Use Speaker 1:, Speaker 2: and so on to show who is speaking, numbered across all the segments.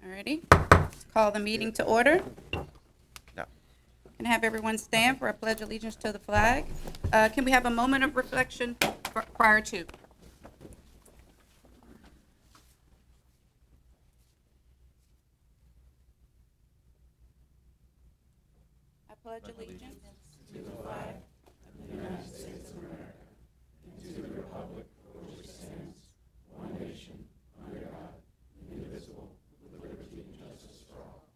Speaker 1: Alrighty, let's call the meeting to order.
Speaker 2: No.
Speaker 1: Can I have everyone stand for a pledge of allegiance to the flag? Can we have a moment of reflection prior to? I pledge allegiance to the flag of the United States of America and to the republic for which it stands, one nation, under God, indivisible, with liberty and justice for all.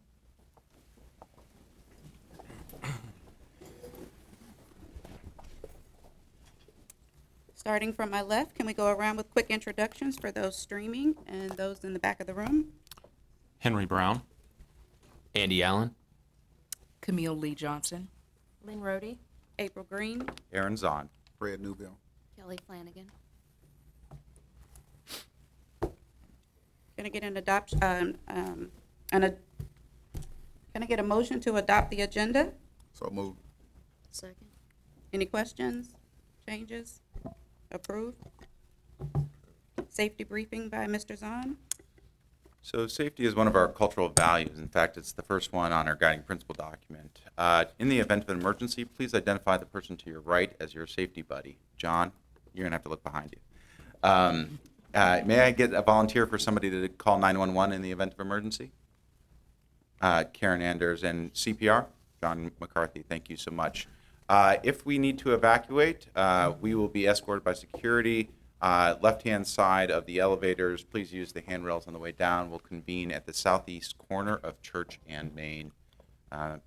Speaker 1: Starting from my left, can we go around with quick introductions for those streaming and those in the back of the room?
Speaker 3: Henry Brown.
Speaker 4: Andy Allen.
Speaker 5: Camille Lee Johnson.
Speaker 6: Lynn Rohde.
Speaker 1: April Green.
Speaker 2: Aaron Zahn.
Speaker 7: Fred Newbill.
Speaker 6: Kelly Flanagan.
Speaker 1: Can I get an can I get a motion to adopt the agenda?
Speaker 7: So moved.
Speaker 6: Second.
Speaker 1: Any questions, changes? Approved? Safety briefing by Mr. Zahn.
Speaker 2: So safety is one of our cultural values. In fact, it's the first one on our guiding principle document. In the event of an emergency, please identify the person to your right as your safety buddy. John, you're going to have to look behind you. May I get a volunteer for somebody to call 911 in the event of emergency? Karen Anders. And CPR? John McCarthy, thank you so much. If we need to evacuate, we will be escorted by security. Left-hand side of the elevators, please use the handrails on the way down. We'll convene at the southeast corner of Church and Main.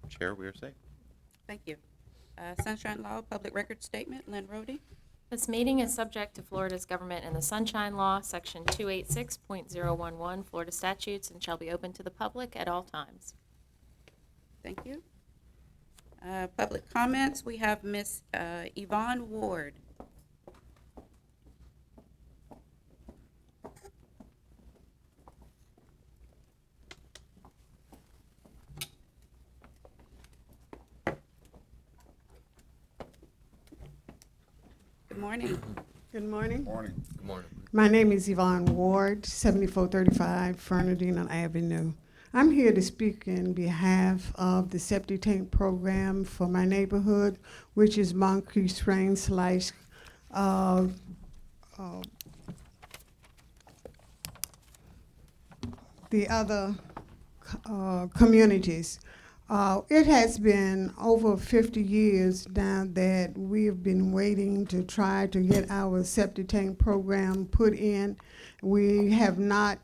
Speaker 2: Chair, we are safe.
Speaker 1: Thank you. Sunshine Law, Public Record Statement, Lynn Rohde.
Speaker 6: This meeting is subject to Florida's Government and the Sunshine Law, Section 286.011, Florida statutes, and shall be open to the public at all times.
Speaker 1: Thank you. Public comments, we have Miss Yvonne Ward. Good morning.
Speaker 8: Good morning.
Speaker 7: Morning.
Speaker 4: Good morning.
Speaker 8: My name is Yvonne Ward, 7435 Fernandina Avenue. I'm here to speak in behalf of the septic tank program for my neighborhood, which is Moncrief Springs slash the other communities. It has been over 50 years now that we have been waiting to try to get our septic tank program put in. We have not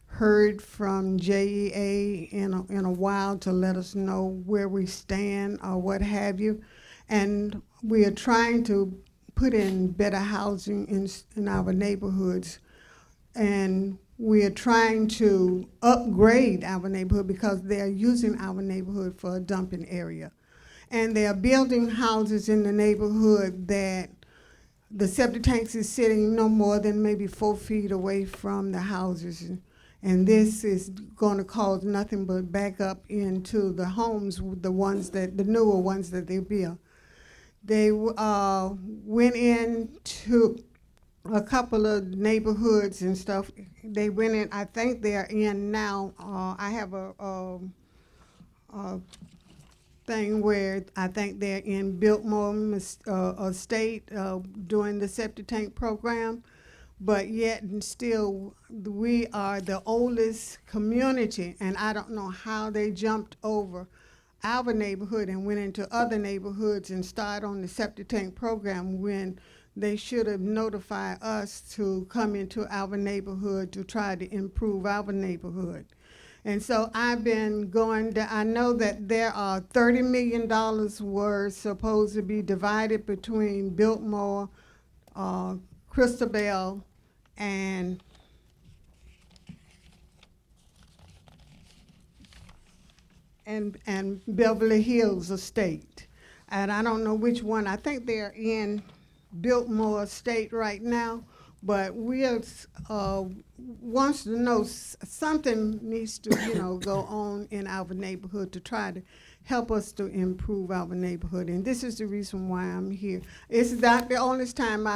Speaker 8: heard from JEA in a while to let us know where we stand or what have you. And we are trying to put in better housing in our neighborhoods. And we are trying to upgrade our neighborhood because they are using our neighborhood for a dumping area. And they are building houses in the neighborhood that the septic tanks is sitting no more than maybe 4 feet away from the houses. And this is going to cause nothing but back up into the homes, the newer ones that they build. They went into a couple of neighborhoods and stuff. They went in, I think they're in now. I have a thing where I think they're in Biltmore Estate doing the septic tank program. But yet and still, we are the oldest community, and I don't know how they jumped over our neighborhood and went into other neighborhoods and started on the septic tank program when they should have notified us to come into our neighborhood to try to improve our neighborhood. And so I've been going down. I know that there are $30 million were supposed to be divided between Biltmore, Christabel, and Beverly Hills Estate. And I don't know which one. I think they're in Biltmore Estate right now, but we wants to know something needs to, go on in our neighborhood to try to help us to improve our neighborhood. And this is the reason why I'm here. It's not the only time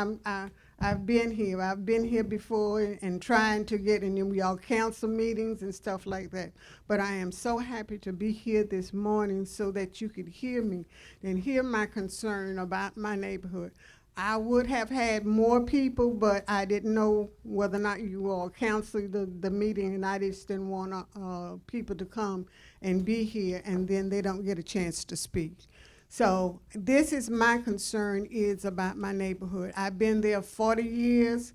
Speaker 8: I've been here. I've been here before and trying to get in y'all council meetings and stuff like that. But I am so happy to be here this morning so that you could hear me and hear my concern about my neighborhood. I would have had more people, but I didn't know whether or not you all canceled the meeting, and I just didn't want people to come and be here, and then they don't get a chance to speak. So this is my concern is about my neighborhood. I've been there 40 years,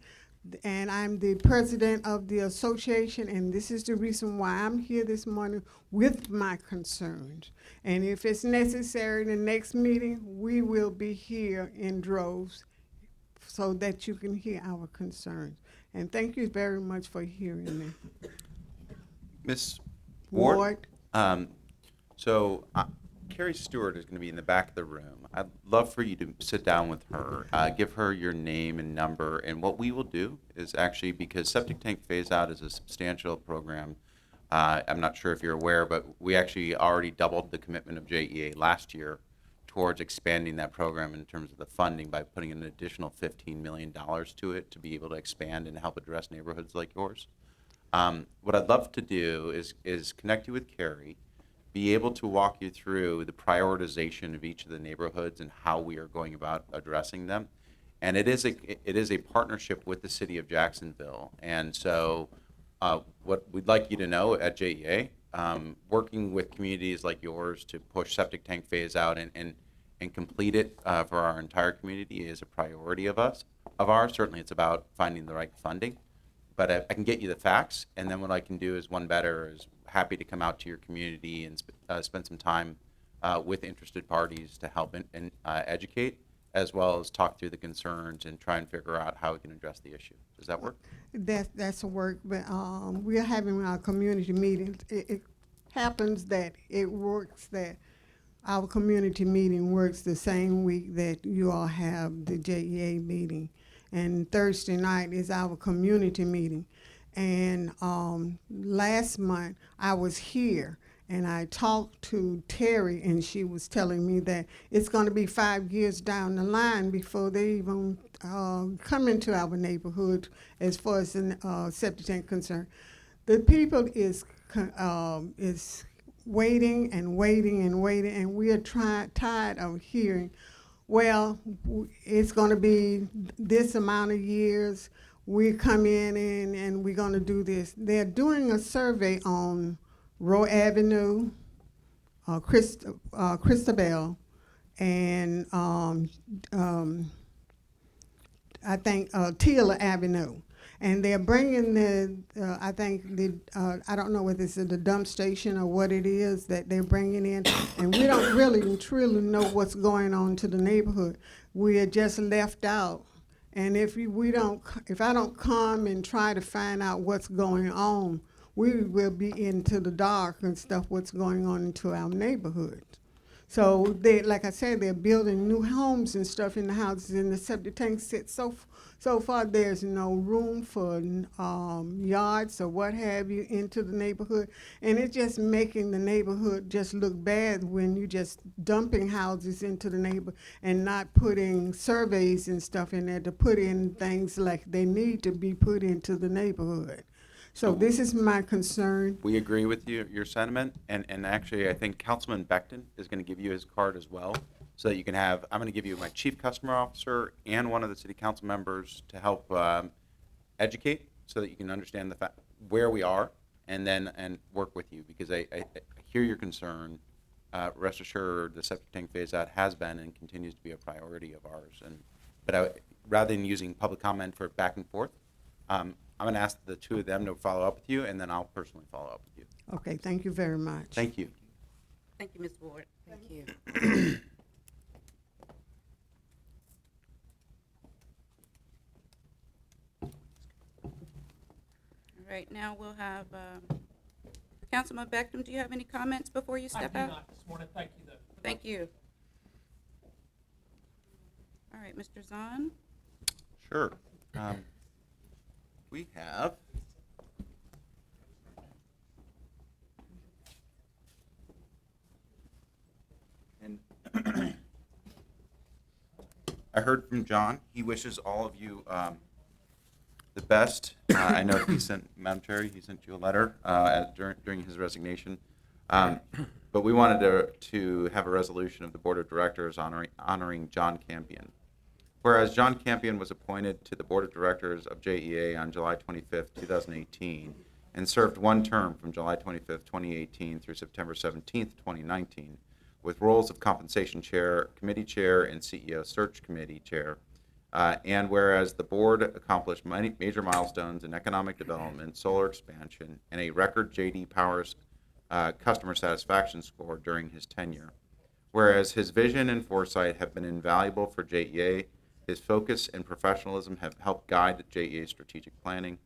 Speaker 8: and I'm the president of the association, and this is the reason why I'm here this morning with my concerns. And if it's necessary, the next meeting, we will be here in droves so that you can hear our concerns. And thank you very much for hearing me.
Speaker 2: Ms. Ward?
Speaker 8: Ward?
Speaker 2: So Carrie Stewart is going to be in the back of the room. I'd love for you to sit down with her, give her your name and number, and what we will do is actually, because septic tank phase out is a substantial program, I'm not sure if you're aware, but we actually already doubled the commitment of JEA last year towards expanding that program in terms of the funding by putting an additional $15 million to it to be able to expand and help address neighborhoods like yours. What I'd love to do is connect you with Carrie, be able to walk you through the prioritization of each of the neighborhoods and how we are going about addressing them. And it is a partnership with the city of Jacksonville. And so what we'd like you to know at JEA, working with communities like yours to push septic tank phase out and complete it for our entire community is a priority of ours. Certainly it's about finding the right funding. But I can get you the facts, and then what I can do is one better is happy to come out to your community and spend some time with interested parties to help and educate, as well as talk through the concerns and try and figure out how we can address the issue. Does that work?
Speaker 8: That's a work, but we're having our community meetings. It happens that it works that our community meeting works the same week that you all have the JEA meeting. And Thursday night is our community meeting. And last month I was here and I talked to Terry, and she was telling me that it's going to be 5 years down the line before they even come into our neighborhood as far as the septic tank concerned. The people is waiting and waiting and waiting, and we are tired of hearing, well, it's going to be this amount of years. We come in and we're going to do this. They're doing a survey on Roe Avenue, Christabel, and I think Taylor Avenue. And they're bringing I don't know whether it's the dump station or what it is that they're bringing in, and we don't really truly know what's going on to the neighborhood. We are just left out. And if I don't come and try to find out what's going on, we will be into the dark and stuff what's going on into our neighborhood. So like I said, they're building new homes and stuff in the houses, and the septic tanks sit so far there's no room for yards or what have you into the neighborhood, and it's just making the neighborhood just look bad when you just dumping houses into the neighborhood and not putting surveys and stuff in there to put in things like they need to be put into the neighborhood. So this is my concern.
Speaker 2: We agree with your sentiment, and actually I think Councilman Beckton is going to give you his card as well, so that you can have, I'm going to give you my chief customer officer and one of the city council members to help educate, so that you can understand where we are, and work with you, because I hear your concern. Rest assured, the septic tank phase out has been and continues to be a priority of ours. But rather than using public comment for back and forth, I'm going to ask the two of them to follow up with you, and then I'll personally follow up with you.
Speaker 8: Okay, thank you very much.
Speaker 2: Thank you.
Speaker 1: Thank you, Ms. Ward.
Speaker 5: Thank you.
Speaker 1: All right, now we'll have Councilman Beckham. Do you have any comments before you step out?
Speaker 7: I do not this morning. Thank you, though.
Speaker 1: Thank you. All right, Mr. Zahn.
Speaker 2: Sure. We have and I heard from John. He wishes all of you the best. I know that he sent, Madam Chair, he sent you a letter during his resignation. But we wanted to have a resolution of the Board of Directors honoring John Campion. Whereas John Campion was appointed to the Board of Directors of JEA on July 25th, 2018, and served one term from July 25th, 2018 through September 17th, 2019, with roles of Compensation Chair, Committee Chair, and CEO Search Committee Chair. And whereas the board accomplished many major milestones in economic development, solar expansion, and a record J.D. Powers customer satisfaction score during his tenure. Whereas his vision and foresight have been invaluable for JEA, his focus and professionalism have helped guide JEA's strategic planning.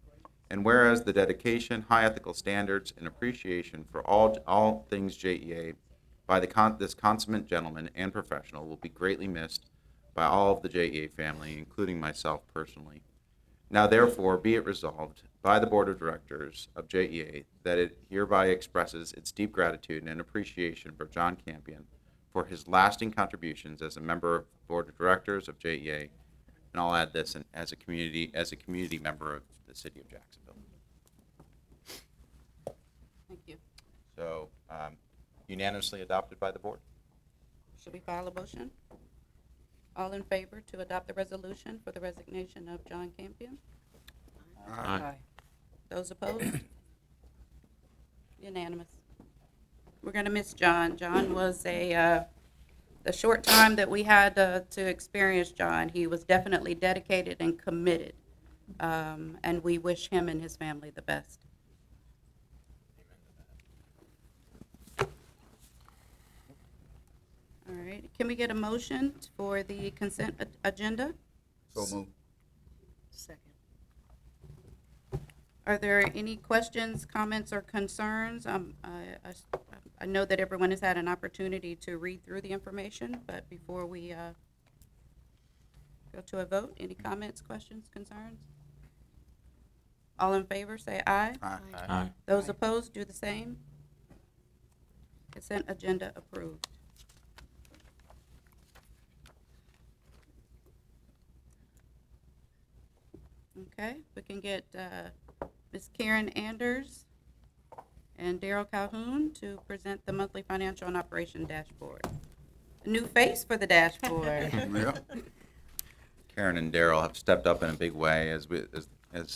Speaker 2: And whereas the dedication, high ethical standards, and appreciation for all things JEA by this consummate gentleman and professional will be greatly missed by all of the JEA family, including myself personally. Now therefore be it resolved by the Board of Directors of JEA that it hereby expresses its deep gratitude and appreciation for John Campion for his lasting contributions as a member of the Board of Directors of JEA, and I'll add this, and as a community member of the city of Jacksonville.
Speaker 1: Thank you.
Speaker 2: So unanimously adopted by the board.
Speaker 1: Should we file a motion? All in favor to adopt the resolution for the resignation of John Campion?
Speaker 3: Aye.
Speaker 1: Those opposed? Unanimous. We're going to miss John. John was the short time that we had to experience John, he was definitely dedicated and committed. And we wish him and his family the best. All right, can we get a motion for the consent agenda?
Speaker 7: So moved.
Speaker 5: Second.
Speaker 1: Are there any questions, comments, or concerns? I know that everyone has had an opportunity to read through the information, but before we go to a vote, any comments, questions, concerns? All in favor, say aye.
Speaker 3: Aye.
Speaker 1: Those opposed, do the same. Consent agenda approved. Okay, we can get Ms. Karen Anders and Daryl Calhoun to present the monthly financial and operation dashboard. A new face for the dashboard.
Speaker 7: Yeah.
Speaker 2: Karen and Daryl have stepped up in a big way as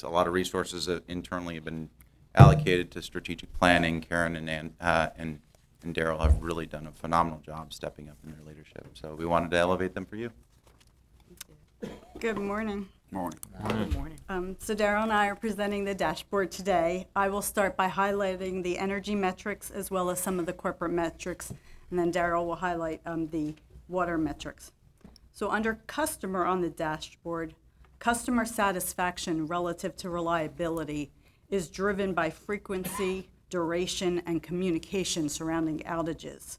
Speaker 2: a lot of resources internally have been allocated to strategic planning. Karen and Daryl have really done a phenomenal job stepping up in their leadership. So we wanted to elevate them for you.
Speaker 9: Good morning.
Speaker 7: Morning.
Speaker 5: Good morning.
Speaker 9: So Darryl and I are presenting the dashboard today. I will start by highlighting the energy metrics as well as some of the corporate metrics, and then Darryl will highlight the water metrics. So under customer on the dashboard, customer satisfaction relative to reliability is driven by frequency, duration, and communication surrounding outages.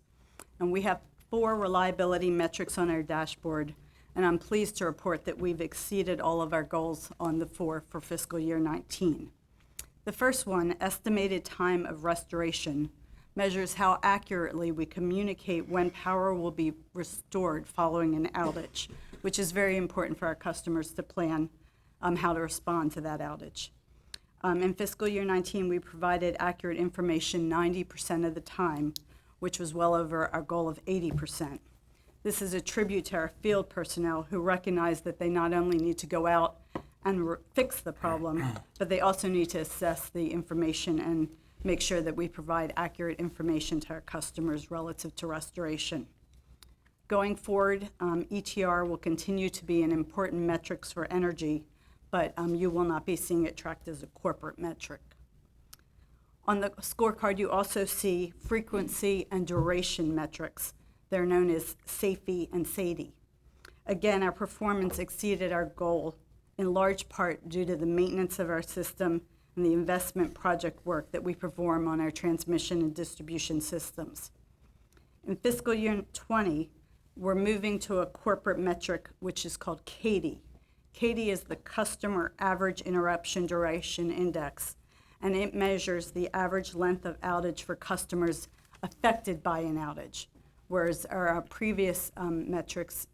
Speaker 9: And we have 4 reliability metrics on our dashboard, and I'm pleased to report that we've exceeded all of our goals on the 4 for fiscal year 19. The first one, estimated time of restoration, measures how accurately we communicate when power will be restored following an outage, which is very important for our customers to plan how to respond to that outage. In fiscal year 19, we provided accurate information 90% of the time, which was well over our goal of 80%. This is a tribute to our field personnel who recognize that they not only need to go out and fix the problem, but they also need to assess the information and make sure that we provide accurate information to our customers relative to restoration. Going forward, ETR will continue to be an important metric for energy, but you will not be seeing it tracked as a corporate metric. On the scorecard, you also see frequency and duration metrics. They're known as SAFE and SAIDI. Again, our performance exceeded our goal in large part due to the maintenance of our system and the investment project work that we perform on our transmission and distribution systems. In fiscal year 20, we're moving to a corporate metric which is called CAIDI. CAIDI is the Customer Average Interruption Duration Index, and it measures the average length of outage for customers affected by an outage. Whereas our previous metrics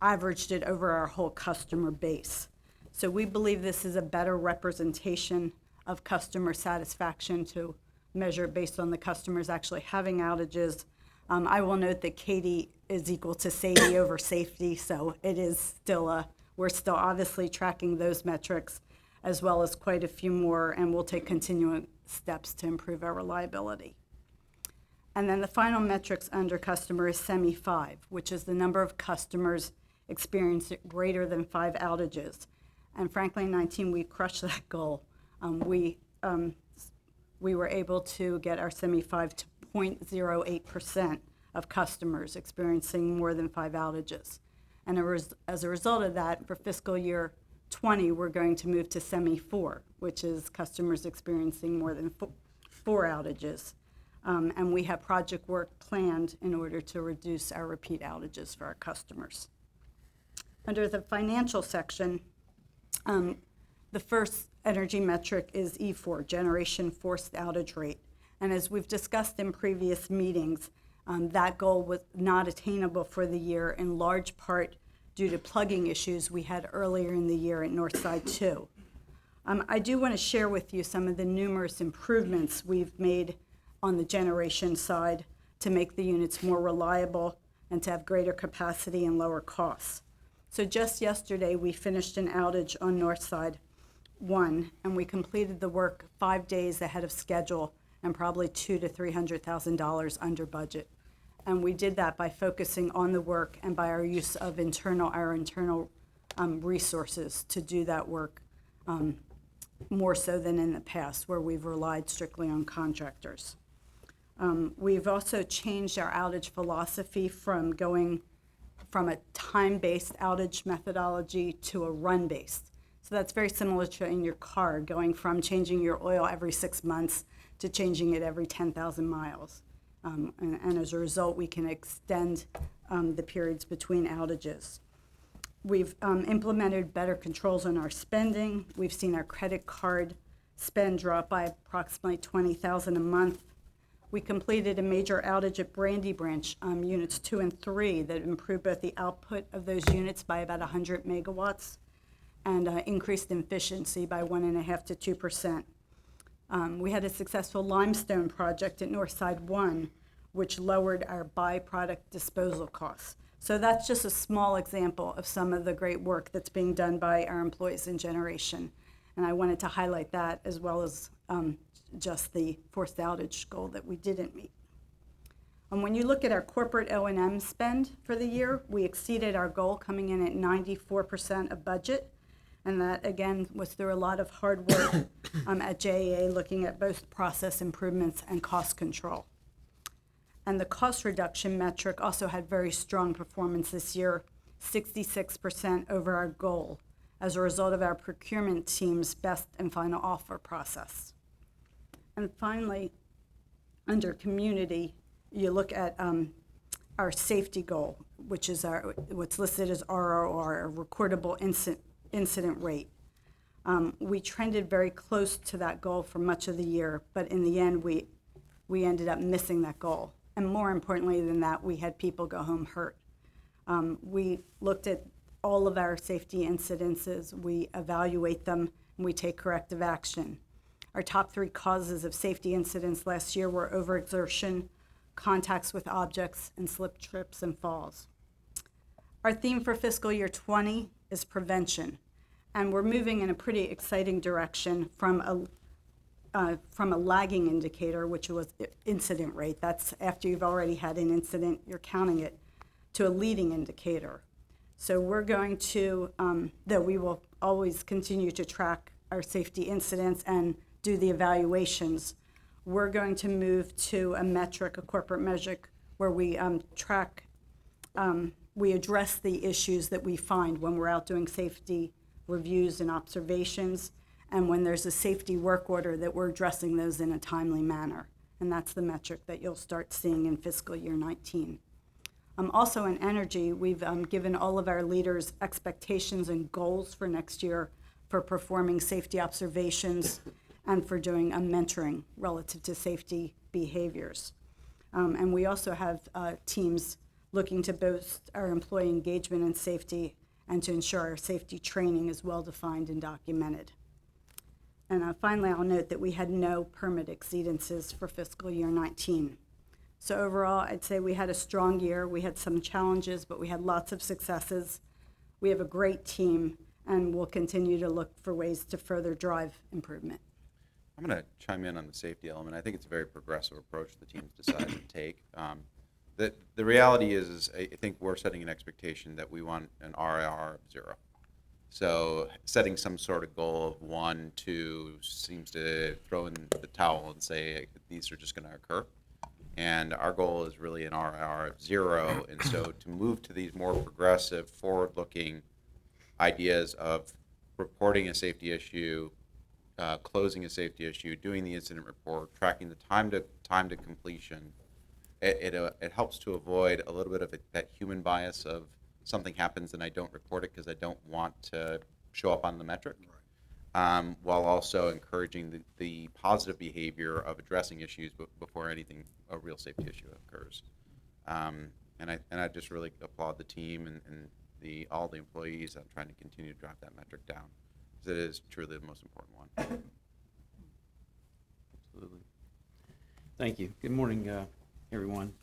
Speaker 9: averaged it over our whole customer base. So we believe this is a better representation of customer satisfaction to measure based on the customers actually having outages. I will note that Katie is equal to Sadie over safety, so it is still we're still obviously tracking those metrics as well as quite a few more, and we'll take continuing steps to improve our reliability. And then the final metrics under customer is SEMI 5, which is the number of customers experiencing greater than 5 outages. And frankly, in 19, we crushed that goal. We were able to get our SEMI 5 to 0.08% of customers experiencing more than 5 outages. And as a result of that, for fiscal year 20, we're going to move to SEMI 4, which is customers experiencing more than 4 outages. And we have project work planned in order to reduce our repeat outages for our customers. Under the financial section, the first energy metric is E4, generation forced outage rate. And as we've discussed in previous meetings, that goal was not attainable for the year in large part due to plugging issues we had earlier in the year at Northside 2. I do want to share with you some of the numerous improvements we've made on the generation side to make the units more reliable and to have greater capacity and lower costs. So just yesterday, we finished an outage on Northside 1, and we completed the work 5 days ahead of schedule and probably $200,000 to $300,000 under budget. And we did that by focusing on the work and by our use of our internal resources to do that work more so than in the past, where we've relied strictly on contractors. We've also changed our outage philosophy from going from a time-based outage methodology to a run-based. So that's very similar to in your car, going from changing your oil every 6 months to changing it every 10,000 miles. And as a result, we can extend the periods between outages. We've implemented better controls on our spending. We've seen our credit card spend drop by approximately $20,000 a month. We completed a major outage at Brandy Branch, units 2 and 3, that improved both the output of those units by about 100 megawatts and increased efficiency by 1.5% to 2%. We had a successful limestone project at Northside 1, which lowered our byproduct disposal costs. So that's just a small example of some of the great work that's being done by our employees in generation. And I wanted to highlight that as well as just the forced outage goal that we didn't meet. And when you look at our corporate O&M spend for the year, we exceeded our goal, coming in at 94% of budget. And that, again, was through a lot of hard work at JEA, looking at both process improvements and cost control. And the cost reduction metric also had very strong performance this year, 66% over our goal, as a result of our procurement team's best and final offer process. And finally, under community, you look at our safety goal, which is what's listed as ROR, a recordable incident rate. We trended very close to that goal for much of the year, but in the end, we ended up missing that goal. And more importantly than that, we had people go home hurt. We looked at all of our safety incidences, we evaluate them, and we take corrective action. Our top 3 causes of safety incidents last year were overexertion, contacts with objects, and slip, trips, and falls. Our theme for fiscal year 20 is prevention, and we're moving in a pretty exciting direction from a lagging indicator, which was incident rate. That's after you've already had an incident, you're counting it, to a leading indicator. So we're going to, though we will always continue to track our safety incidents and do the evaluations, we're going to move to a metric, a corporate metric, where we we address the issues that we find when we're out doing safety reviews and observations, and when there's a safety work order, that we're addressing those in a timely manner. And that's the metric that you'll start seeing in fiscal year 19. Also in energy, we've given all of our leaders expectations and goals for next year for performing safety observations and for doing mentoring relative to safety behaviors. And we also have teams looking to boost our employee engagement and safety, and to ensure our safety training is well-defined and documented. And finally, I'll note that we had no permit exceedances for fiscal year 19. So overall, I'd say we had a strong year. We had some challenges, but we had lots of successes. We have a great team, and we'll continue to look for ways to further drive improvement.
Speaker 2: I'm going to chime in on the safety element. I think it's a very progressive approach the team's decided to take. The reality is I think we're setting an expectation that we want an RIR of 0. So setting some sort of goal of 1, 2 seems to throw in the towel and say these are just going to occur. And our goal is really an RIR of 0. And so to move to these more progressive, forward-looking ideas of reporting a safety issue, closing a safety issue, doing the incident report, tracking the time to completion, it helps to avoid a little bit of that human bias of something happens and I don't report it because I don't want to show up on the metric, while also encouraging the positive behavior of addressing issues before a real safety issue occurs. And I just really applaud the team and all the employees on trying to continue to drive that metric down, because it is truly the most important one.
Speaker 7: Absolutely. Thank you. Good morning, everyone.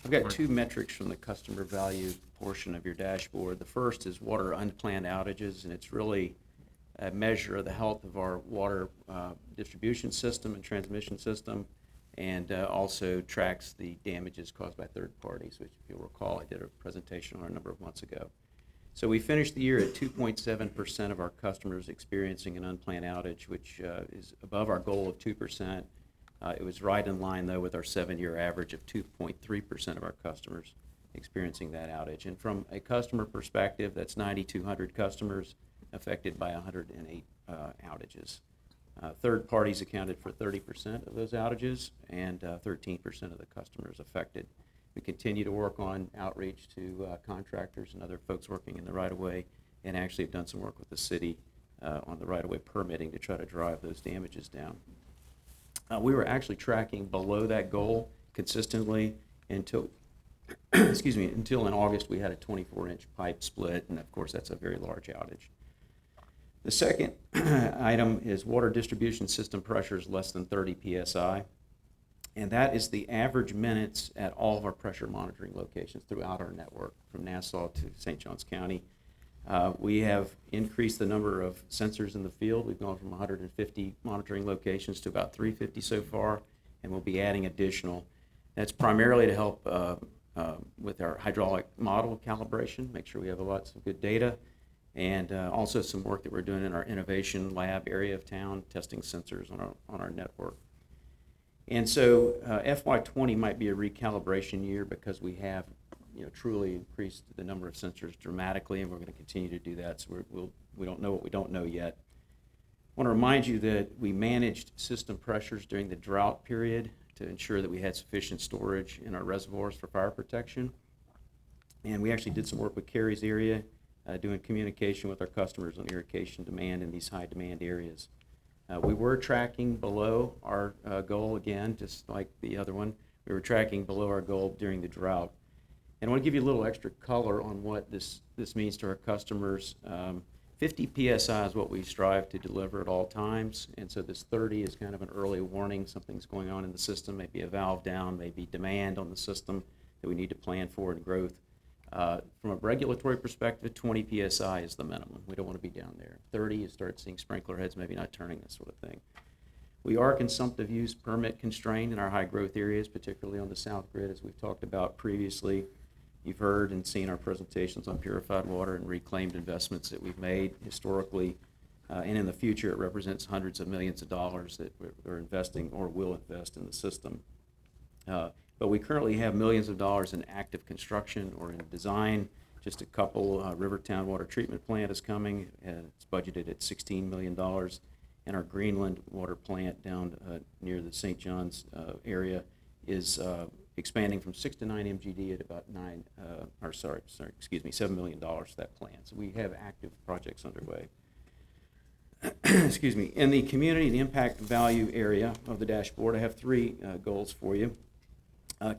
Speaker 7: I've got 2 metrics from the customer value portion of your dashboard. The first is water unplanned outages, and it's really a measure of the health of our water distribution system and transmission system, and also tracks the damages caused by third parties, which, if you'll recall, I did a presentation on a number of months ago. So we finished the year at 2.7% of our customers experiencing an unplanned outage, which is above our goal of 2%. It was right in line, though, with our 7-year average of 2.3% of our customers experiencing that outage. And from a customer perspective, that's 9,200 customers affected by 108 outages. Third parties accounted for 30% of those outages and 13% of the customers affected. We continue to work on outreach to contractors and other folks working in the right-of-way, and actually have done some work with the city on the right-of-way permitting to try to drive those damages down. We were actually tracking below that goal consistently until, until in August we had a 24-inch pipe split, and of course that's a very large outage. The second item is water distribution system pressures less than 30 psi, and that is the average minutes at all of our pressure monitoring locations throughout our network from Nassau to St. Johns County. We have increased the number of sensors in the field. We've gone from 150 monitoring locations to about 350 so far, and we'll be adding additional. That's primarily to help with our hydraulic model calibration, make sure we have lots of good data, and also some work that we're doing in our innovation lab area of town, testing sensors on our network. And so FY20 might be a recalibration year because we have truly increased the number of sensors dramatically, and we're going to continue to do that. So we don't know what we don't know yet. I want to remind you that we managed system pressures during the drought period to ensure that we had sufficient storage in our reservoirs for fire protection. And we actually did some work with Carey's area, doing communication with our customers on irrigation demand in these high demand areas. We were tracking below our goal again, just like the other one. We were tracking below our goal during the drought. And I want to give you a little extra color on what this means to our customers. 50 psi is what we strive to deliver at all times, and so this 30 is kind of an early warning something's going on in the system, maybe a valve down, maybe demand on the system that we need to plan for in growth. From a regulatory perspective, 20 psi is the minimum. We don't want to be down there. 30, you start seeing sprinkler heads maybe not turning, this sort of thing. We are consumptive use permit constrained in our high growth areas, particularly on the south grid, as we've talked about previously. You've heard and seen our presentations on purified water and reclaimed investments that we've made historically, and in the future it represents hundreds of millions of dollars that we're investing or will invest in the system. But we currently have millions of dollars in active construction or in design. Just a couple, Rivertown Water Treatment Plant is coming, and it's budgeted at $16 million. And our Greenland Water Plant down near the St. John's area is expanding from 6 to 9 MGD at about $7 million for that plant. So we have active projects underway. Excuse me. In the community and impact value area of the dashboard, I have 3 goals for you.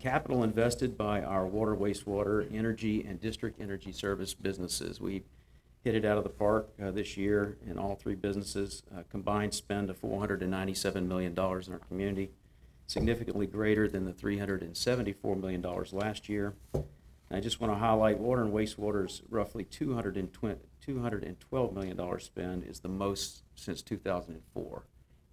Speaker 7: Capital invested by our water, wastewater, energy, and district energy service businesses. We hit it out of the park this year in all three businesses. Combined spend of $497 million in our community, significantly greater than the $374 million last year. And I just want to highlight water and wastewater's roughly $212 million spend is the most since 2004.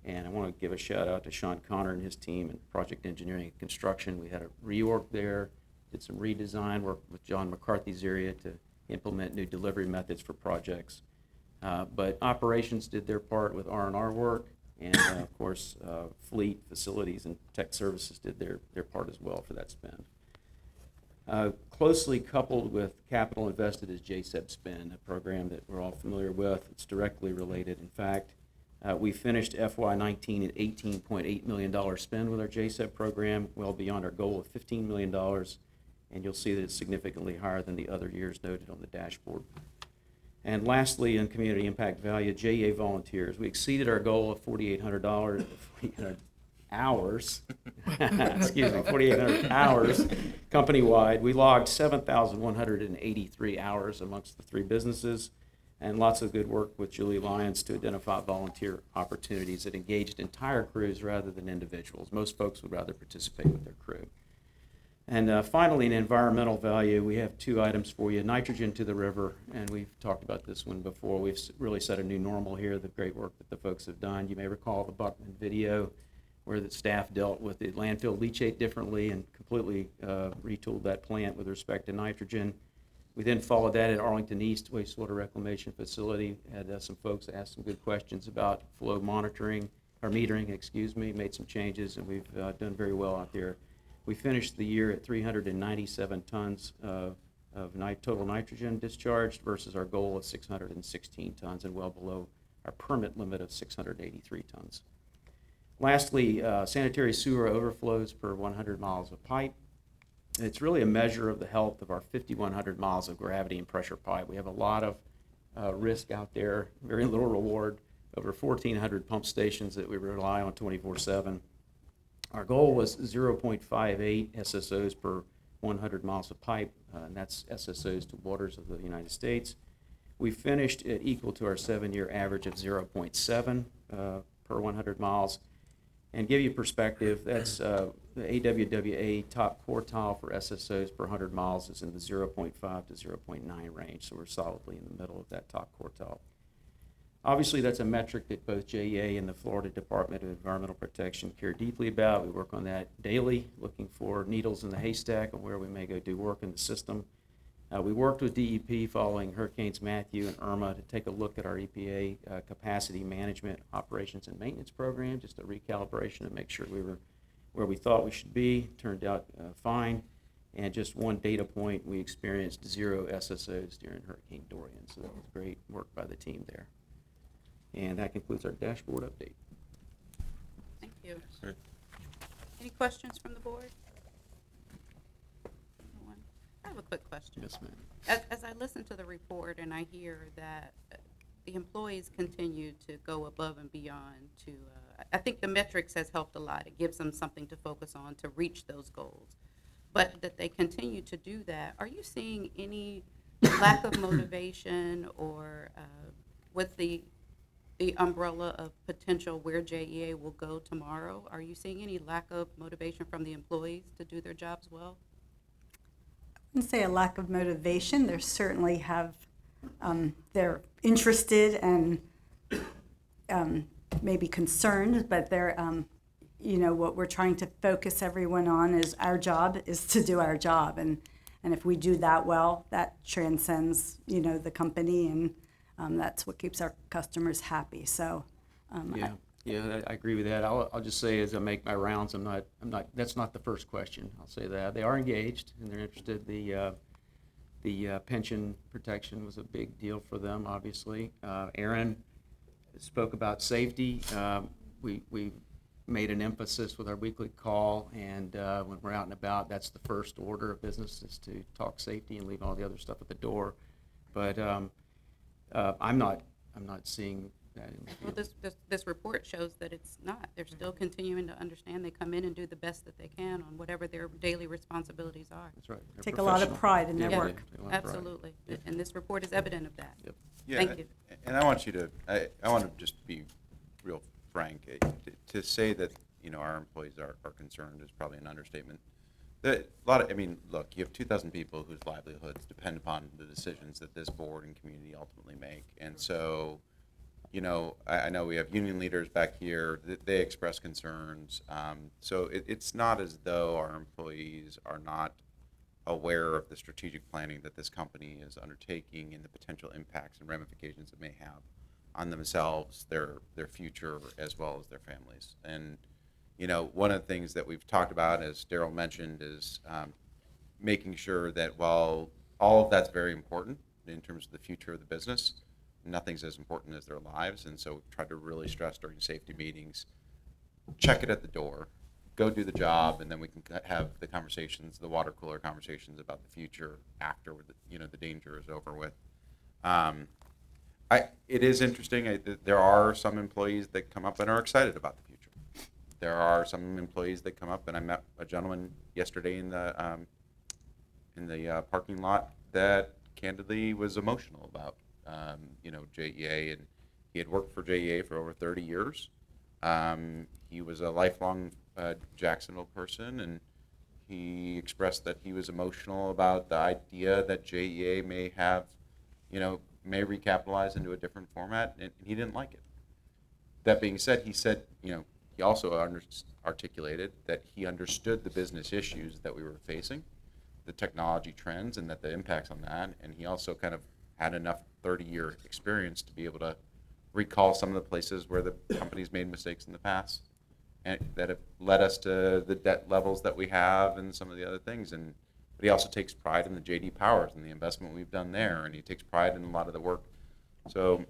Speaker 7: And I want to give a shout out to Sean Connor and his team in project engineering and construction. We had a reorg there, did some redesign work with John McCarthy's area to implement new delivery methods for projects. But operations did their part with R&R work, and of course, fleet, facilities, and tech services did their part as well for that spend. Closely coupled with capital invested is JSEB spend, a program that we're all familiar with. It's directly related. In fact, we finished FY19 at $18.8 million spend with our JSEB program, well beyond our goal of $15 million, and you'll see that it's significantly higher than the other years noted on the dashboard. And lastly, in community impact value, JEA volunteers. We exceeded our goal of 4,800 hours, excuse me, 4,800 hours company-wide. We logged 7,183 hours amongst the three businesses, and lots of good work with Julie Lyons to identify volunteer opportunities that engaged entire crews rather than individuals. Most folks would rather participate with their crew. And finally, in environmental value, we have two items for you. Nitrogen to the river, and we've talked about this one before. We've really set a new normal here, the great work that the folks have done. You may recall the Buckman video where the staff dealt with the landfill leachate differently and completely retooled that plant with respect to nitrogen. We then followed that at Arlington East Wastewater Reclamation Facility. Had some folks ask some good questions about flow monitoring, or metering, excuse me, made some changes, and we've done very well out there. We finished the year at 397 tons of total nitrogen discharged versus our goal of 616 tons and well below our permit limit of 683 tons. Lastly, sanitary sewer overflows per 100 miles of pipe. It's really a measure of the health of our 5,100 miles of gravity and pressure pipe. We have a lot of risk out there, very little reward, over 1,400 pump stations that we rely on 24/7. Our goal was 0.58 SSOs per 100 miles of pipe, and that's SSOs to waters of the United States. We finished at equal to our 7-year average of 0.7 per 100 miles. And give you perspective, that's the AWWA top quartile for SSOs per 100 miles is in the 0.5 to 0.9 range, so we're solidly in the middle of that top quartile. Obviously, that's a metric that both JEA and the Florida Department of Environmental Protection care deeply about. We work on that daily, looking for needles in the haystack on where we may go do work in the system. We worked with DEP following Hurricanes Matthew and Irma to take a look at our EPA capacity management operations and maintenance program, just a recalibration to make sure we were where we thought we should be. Turned out fine. And just one data point, we experienced 0 SSOs during Hurricane Dorian, so that was great work by the team there. And that concludes our dashboard update.
Speaker 1: Thank you.
Speaker 2: Sure.
Speaker 1: Any questions from the board? No one? I have a quick question.
Speaker 7: Yes, ma'am.
Speaker 1: As I listen to the report and I hear that the employees continue to go above and beyond to, I think the metrics has helped a lot. It gives them something to focus on to reach those goals. But that they continue to do that, are you seeing any lack of motivation or with the umbrella of potential where JEA will go tomorrow, are you seeing any lack of motivation from the employees to do their jobs well?
Speaker 9: I wouldn't say a lack of motivation. They certainly have, they're interested and maybe concerned, but they're, what we're trying to focus everyone on is our job is to do our job. And if we do that well, that transcends, the company, and that's what keeps our customers happy. So,
Speaker 7: I agree with that. I'll just say as I make my rounds, I'm not. That's not the first question. I'll say that they are engaged and they're interested. The pension protection was a big deal for them, obviously. Aaron spoke about safety. We made an emphasis with our weekly call, and when we're out and about, that's the first order of business is to talk safety and leave all the other stuff at the door. But I'm not seeing
Speaker 1: Well, this report shows that it's not. They're still continuing to understand. They come in and do the best that they can on whatever their daily responsibilities are.
Speaker 7: That's right. They're
Speaker 9: Take a lot of
Speaker 7: professional.
Speaker 9: pride in their
Speaker 7: Yeah,
Speaker 9: work.
Speaker 7: they take a lot of pride.
Speaker 1: Absolutely. And this report is evident of that.
Speaker 7: Yep.
Speaker 2: Yeah,
Speaker 1: Thank you.
Speaker 2: And I want you to, I want to just be real frank. To say that, our employees are concerned is probably an understatement. Look, you have 2,000 people whose livelihoods depend upon the decisions that this board and community ultimately make. And so, I know we have union leaders back here, they express concerns. So it's not as though our employees are not aware of the strategic planning that this company is undertaking and the potential impacts and ramifications it may have on themselves, their future, as well as their families. And, one of the things that we've talked about, as Daryl mentioned, is making sure that while all of that's very important in terms of the future of the business, nothing's as important as their lives. And so we've tried to really stress during safety meetings, check it at the door, go do the job, and then we can have the conversations, the water cooler conversations about the future after the danger is over with. It is interesting. There are some employees that come up and are excited about the future. There are some employees that come up, and I met a gentleman yesterday in the parking lot that candidly was emotional about JEA, and he had worked for JEA for over 30 years. He was a lifelong Jacksonville person, and he expressed that he was emotional about the idea that JEA may have, may recapitalize into a different format, and he didn't like it. That being said, he also articulated that he understood the business issues that we were facing, the technology trends, and that the impacts on that, and he also kind of had enough 30-year experience to be able to recall some of the places where the company's made mistakes in the past and that have led us to the debt levels that we have and some of the other things. But he also takes pride in the JEA Powers and the investment we've done there, and he takes pride in a lot of the work. So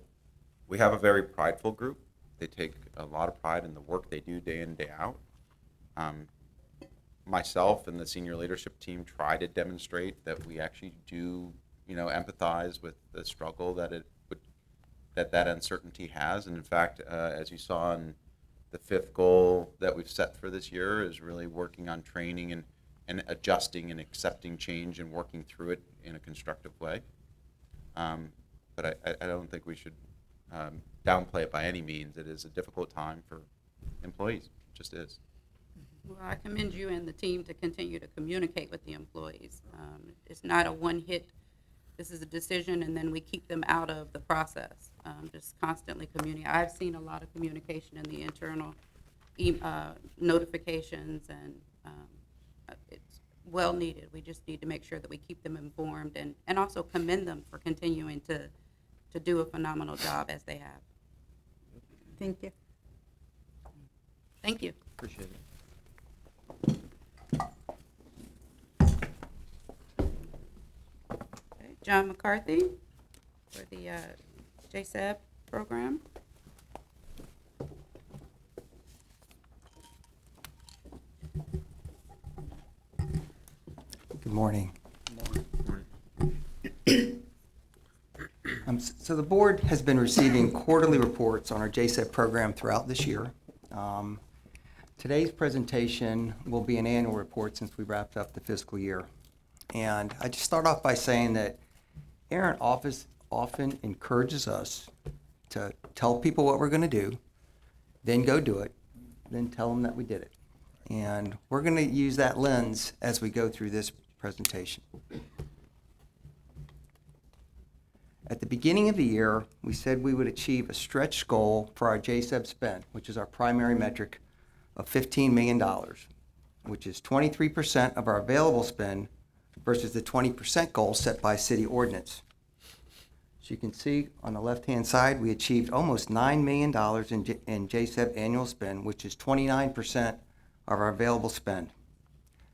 Speaker 2: we have a very prideful group. They take a lot of pride in the work they do day in, day out. Myself and the senior leadership team try to demonstrate that we actually do, empathize with the struggle that that uncertainty has. And in fact, as you saw in the fifth goal that we've set for this year, is really working on training and adjusting and accepting change and working through it in a constructive way. But I don't think we should downplay it by any means. It is a difficult time for employees. It just is.
Speaker 1: Well, I commend you and the team to continue to communicate with the employees. It's not a one-hit, this is a decision, and then we keep them out of the process. Just constantly communicating. I've seen a lot of communication in the internal notifications, and it's well needed. We just need to make sure that we keep them informed and also commend them for continuing to do a phenomenal job as they have.
Speaker 9: Thank you.
Speaker 1: Thank you.
Speaker 7: Appreciate it.
Speaker 1: Okay, John McCarthy for the JSEB program.
Speaker 10: Good morning. So the board has been receiving quarterly reports on our JSEP program throughout this year. Today's presentation will be an annual report since we wrapped up the fiscal year. And I just start off by saying that Aaron often encourages us to tell people what we're going to do, then go do it, then tell them that we did it. And we're going to use that lens as we go through this presentation. At the beginning of the year, we said we would achieve a stretch goal for our JSEB spend, which is our primary metric, of $15 million, which is 23% of our available spend versus the 20% goal set by city ordinance. So you can see on the left-hand side, we achieved almost $9 million in JSEB annual spend, which is 29% of our available spend.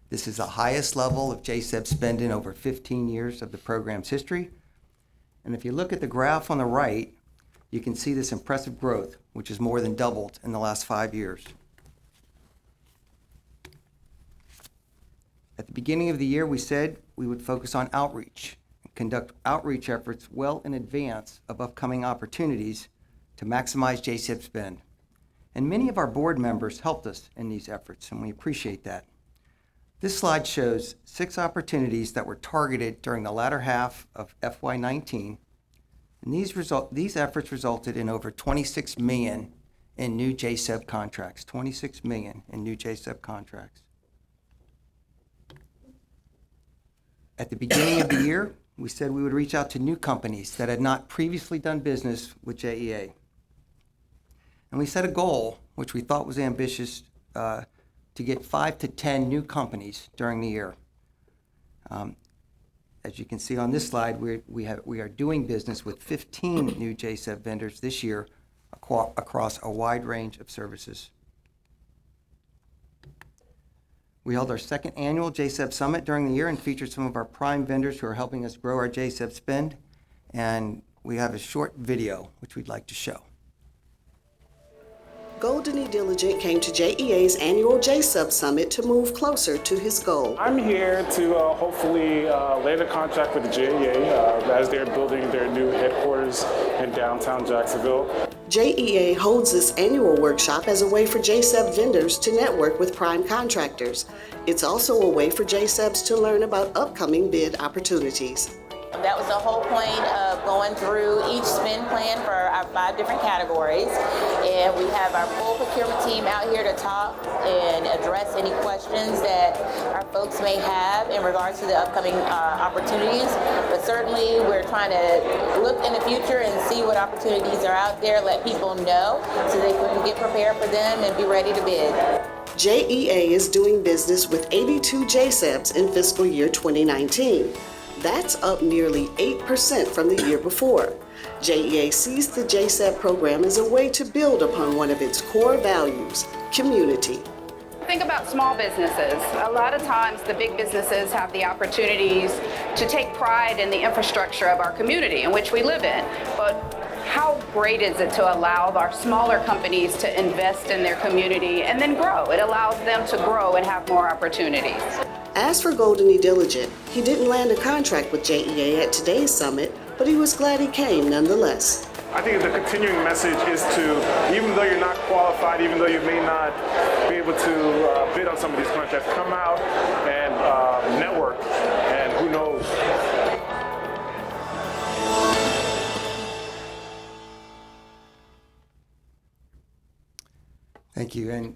Speaker 10: This is the highest level of JSEB spend in over 15 years of the program's history. And if you look at the graph on the right, you can see this impressive growth, which has more than doubled in the last 5 years. At the beginning of the year, we said we would focus on outreach and conduct outreach efforts well in advance of upcoming opportunities to maximize JSIP spend. And many of our board members helped us in these efforts, and we appreciate that. This slide shows 6 opportunities that were targeted during the latter half of FY19, and these efforts resulted in over $26 million in new JSIP contracts. $26 million in new JSIP contracts. At the beginning of the year, we said we would reach out to new companies that had not previously done business with JEA. And we set a goal, which we thought was ambitious, to get 5 to 10 new companies during the year. As you can see on this slide, we are doing business with 15 new JSEP vendors this year across a wide range of services. We held our second annual JSEP Summit during the year and featured some of our prime vendors who are helping us grow our JSEP spend. And we have a short video which we'd like to show.
Speaker 11: Golden Diligent came to JEA's annual JSUB Summit to move closer to his goal.
Speaker 12: I'm here to hopefully land a contract with the JEA as they're building their new headquarters in downtown Jacksonville.
Speaker 11: JEA holds this annual workshop as a way for JSUB vendors to network with prime contractors. It's also a way for JSUBs to learn about upcoming bid opportunities.
Speaker 13: That was the whole point of going through each spend plan for our 5 different categories. And we have our full procurement team out here to talk and address any questions that our folks may have in regards to the upcoming opportunities. But certainly we're trying to look in the future and see what opportunities are out there, let people know so they can get prepared for them and be ready to bid.
Speaker 11: JEA is doing business with 82 JSEBs in fiscal year 2019. That's up nearly 8% from the year before. JEA sees the JSEP program as a way to build upon one of its core values, community.
Speaker 14: Think about small businesses. A lot of times the big businesses have the opportunities to take pride in the infrastructure of our community in which we live in. But how great is it to allow our smaller companies to invest in their community and then grow? It allows them to grow and have more opportunities.
Speaker 11: As for Golden Diligent, he didn't land a contract with JEA at today's summit, but he was glad he came nonetheless.
Speaker 12: I think the continuing message is to, even though you're not qualified, even though you may not be able to bid on some of these contracts, come out and network, and who knows.
Speaker 10: Thank you. And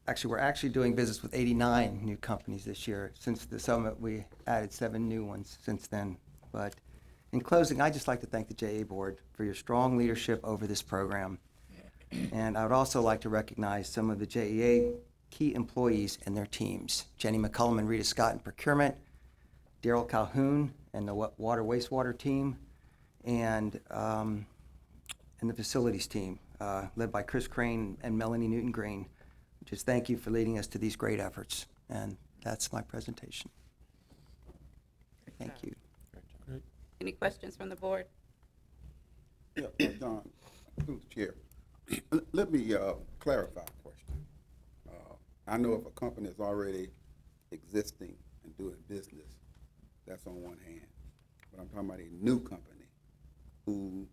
Speaker 10: actually, we're actually doing business with 89 new companies this year. Since the summit, we added 7 new ones since then. But in closing, I'd just like to thank the JA Board for your strong leadership over this program. And I would also like to recognize some of the JEA key employees and their teams. Jenny McCullum and Rita Scott in procurement, Daryl Calhoun and the water wastewater team, and the facilities team, led by Chris Crane and Melanie Newton-Green. Just thank you for leading us to these great efforts. And that's my presentation. Thank you.
Speaker 14: Any questions from the board?
Speaker 1: Yeah, Don, through the chair. Let me clarify a question. I know if a company is already existing and doing business, that's on one hand. But I'm talking about a new company who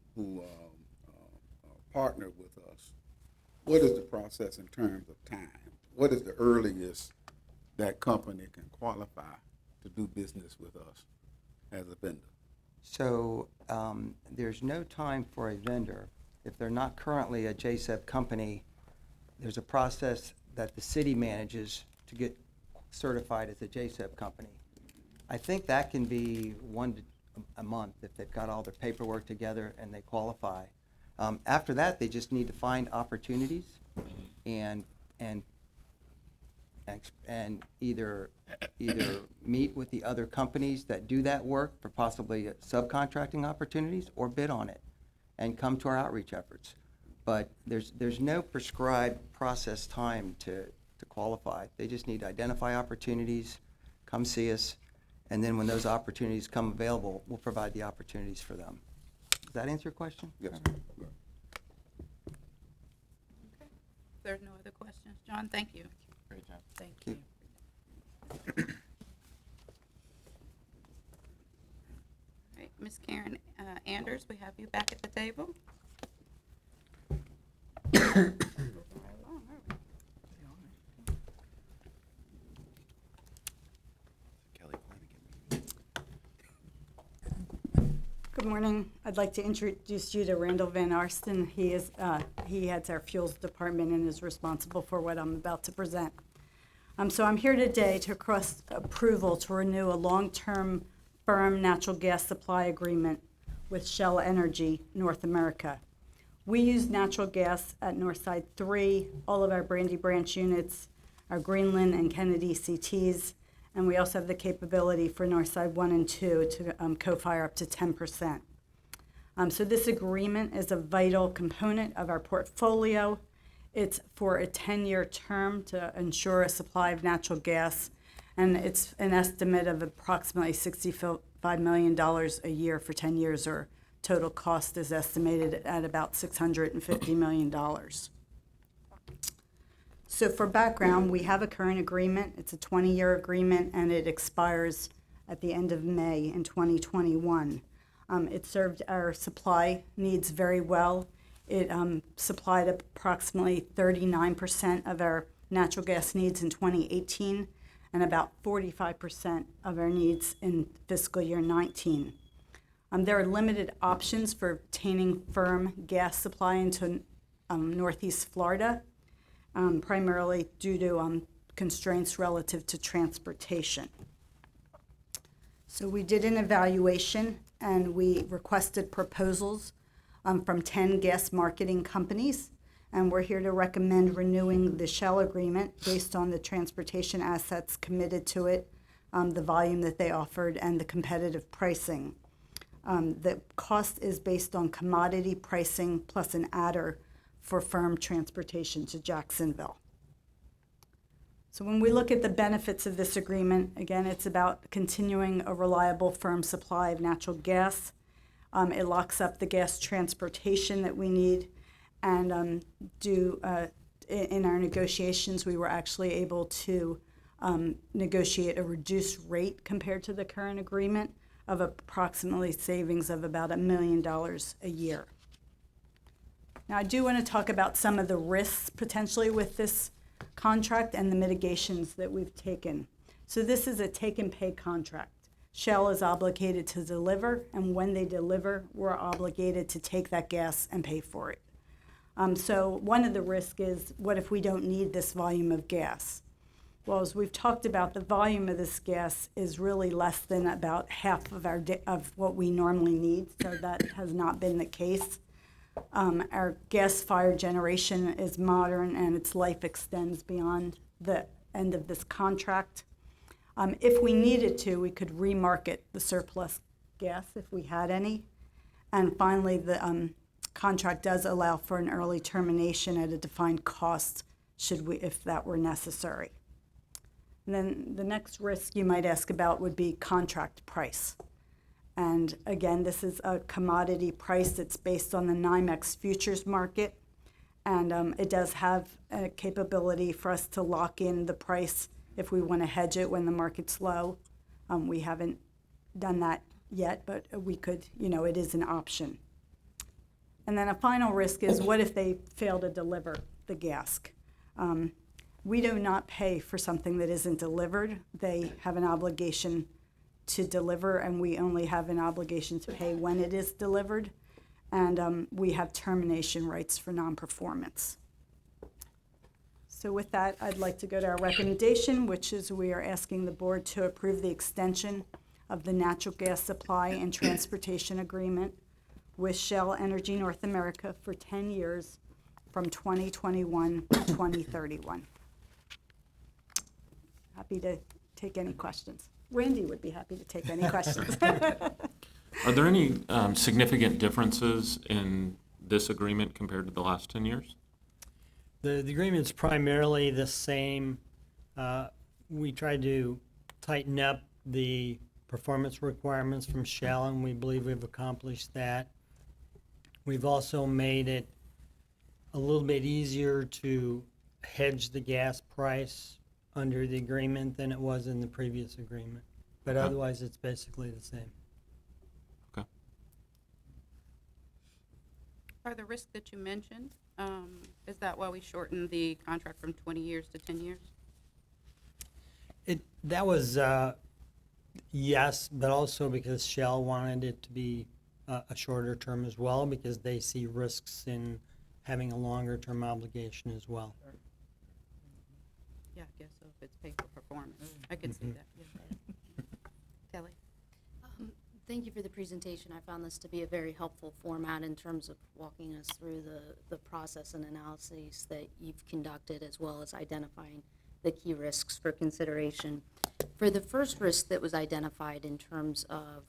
Speaker 1: partner with us. What is the process in terms of time? What is the earliest that company can qualify to do business with us as a vendor?
Speaker 10: So there's no time for a vendor. If they're not currently a JSEP company, there's a process that the city manages to get certified as a JSEP company. I think that can be a month if they've got all their paperwork together and they qualify. After that, they just need to find opportunities and either meet with the other companies that do that work for possibly subcontracting opportunities or bid on it and come to our outreach efforts. But there's no prescribed process time to qualify. They just need to identify opportunities, come see us, and then when those opportunities come available, we'll provide the opportunities for them. Does that answer your question?
Speaker 1: Yes.
Speaker 14: If there's no other questions, John, thank you.
Speaker 2: Great job.
Speaker 14: Thank you. All right, Ms. Karen Anders, we have you back at the table.
Speaker 2: Kelly Flanagan.
Speaker 9: Good morning. I'd like to introduce you to Randall Van Arston. He heads our fuels department and is responsible for what I'm about to present. So I'm here today to request approval to renew a long-term firm natural gas supply agreement with Shell Energy North America. We use natural gas at Northside 3, all of our Brandy Branch units, our Greenland and Kennedy CTs, and we also have the capability for Northside 1 and 2 to co-fire up to 10%. So this agreement is a vital component of our portfolio. It's for a 10-year term to ensure a supply of natural gas, and it's an estimate of approximately $65 million a year for 10 years, or total cost is estimated at about $650 million. So for background, we have a current agreement. It's a 20-year agreement, and it expires at the end of May in 2021. It served our supply needs very well. It supplied approximately 39% of our natural gas needs in 2018 and about 45% of our needs in fiscal year 19. There are limited options for obtaining firm gas supply into Northeast Florida, primarily due to constraints relative to transportation. So we did an evaluation and we requested proposals from 10 gas marketing companies, and we're here to recommend renewing the Shell agreement based on the transportation assets committed to it, the volume that they offered, and the competitive pricing. The cost is based on commodity pricing plus an adder for firm transportation to Jacksonville. So when we look at the benefits of this agreement, again, it's about continuing a reliable firm supply of natural gas. It locks up the gas transportation that we need, and in our negotiations, we were actually able to negotiate a reduced rate compared to the current agreement of approximately savings of about $1 million a year. Now, I do want to talk about some of the risks potentially with this contract and the mitigations that we've taken. So this is a take-and-pay contract. Shell is obligated to deliver, and when they deliver, we're obligated to take that gas and pay for it. So one of the risks is, what if we don't need this volume of gas? Well, as we've talked about, the volume of this gas is really less than about half of what we normally need, so that has not been the case. Our gas-fired generation is modern, and its life extends beyond the end of this contract. If we needed to, we could remarket the surplus gas if we had any. And finally, the contract does allow for an early termination at a defined cost if that were necessary. And then the next risk you might ask about would be contract price. And again, this is a commodity price that's based on the NYMEX futures market. And it does have a capability for us to lock in the price if we want to hedge it when the market's low. We haven't done that yet, but we could, it is an option. And then a final risk is, what if they fail to deliver the gas? We do not pay for something that isn't delivered. They have an obligation to deliver, and we only have an obligation to pay when it is delivered. And we have termination rights for non-performance. So with that, I'd like to go to our recommendation, which is we are asking the board to approve the extension of the natural gas supply and transportation agreement with Shell Energy North America for 10 years from 2021 to 2031. Happy to take any questions. Randy would be happy to take any questions.
Speaker 3: Are there any significant differences in this agreement compared to the last 10 years?
Speaker 15: The agreement's primarily the same. We tried to tighten up the performance requirements from Shell, and we believe we've accomplished that. We've also made it a little bit easier to hedge the gas price under the agreement than it was in the previous agreement. But otherwise, it's basically the same.
Speaker 16: are the risks that you mentioned, is that why we shortened the contract from 20 years to 10 years?
Speaker 15: That was, yes, but also because Shell wanted it to be a shorter term as well, because they see risks in having a longer term obligation as well.
Speaker 16: Yeah, I guess so, if it's paid for performance. I could see that. Yeah. Kelly?
Speaker 5: Thank you for the presentation. I found this to be a very helpful format in terms of walking us through the process and analyses that you've conducted, as well as identifying the key risks for consideration. For the first risk that was identified in terms of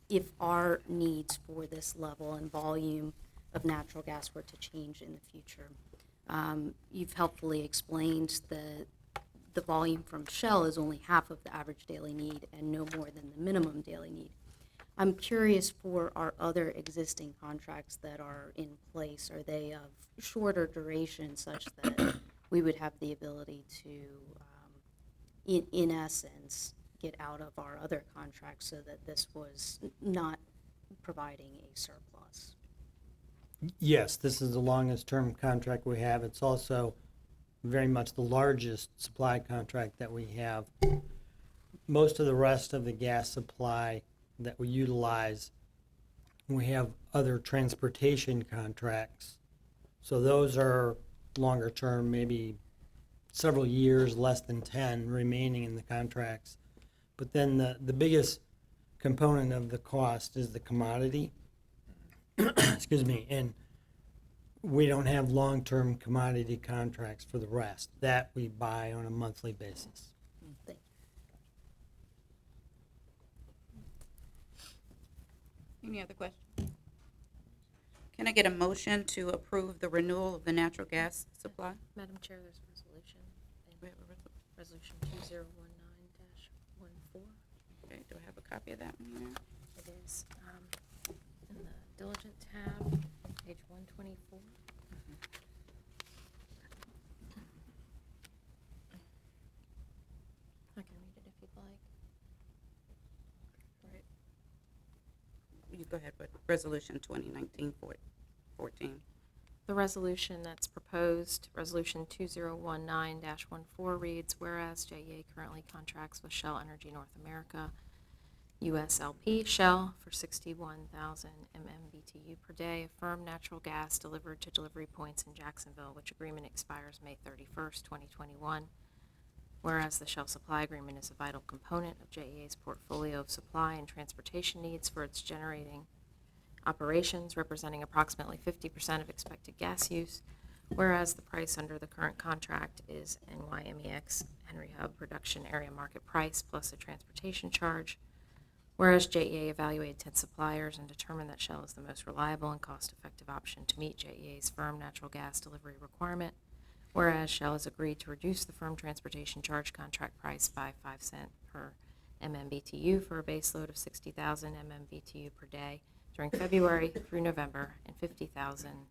Speaker 5: if our needs for this level and volume of natural gas were to change in the future, you've helpfully explained that the volume from Shell is only half of the average daily need and no more than the minimum daily need. I'm curious, for our other existing contracts that are in place, are they of shorter duration such that we would have the ability to, in essence, get out of our other contracts so that this was not providing a surplus?
Speaker 15: Yes, this is the longest term contract we have. It's also very much the largest supply contract that we have. Most of the rest of the gas supply that we utilize, we have other transportation contracts. So those are longer term, maybe several years, less than 10 remaining in the contracts. But then the biggest component of the cost is the commodity. Excuse me. And we don't have long-term commodity contracts for the rest. That we buy on a monthly basis.
Speaker 5: Thank you.
Speaker 16: Any other questions? Can I get a motion to approve the renewal of the natural gas supply?
Speaker 6: Madam Chair, there's a resolution.
Speaker 16: We have a
Speaker 6: Resolution 2019-14.
Speaker 16: Okay, do I have a copy of that one here?
Speaker 6: It is in the diligent tab, page 124. I can read it if you'd like.
Speaker 16: Right. You go ahead with Resolution 2019-14.
Speaker 6: The resolution that's proposed, Resolution 2019-14, reads, whereas JEA currently contracts with Shell Energy North America, USLP Shell, for 61,000 MMBtu per day of firm natural gas delivered to delivery points in Jacksonville, which agreement expires May 31st, 2021. Whereas the Shell supply agreement is a vital component of JEA's portfolio of supply and transportation needs for its generating operations, representing approximately 50% of expected gas use, whereas the price under the current contract is NYMEX Henry Hub production area market price plus a transportation charge, whereas JEA evaluated 10 suppliers and determined that Shell is the most reliable and cost-effective option to meet JEA's firm natural gas delivery requirement, whereas Shell has agreed to reduce the firm transportation charge contract price by 5 cents per MMBtu for a base load of 60,000 MMBtu per day during February through November and 50,000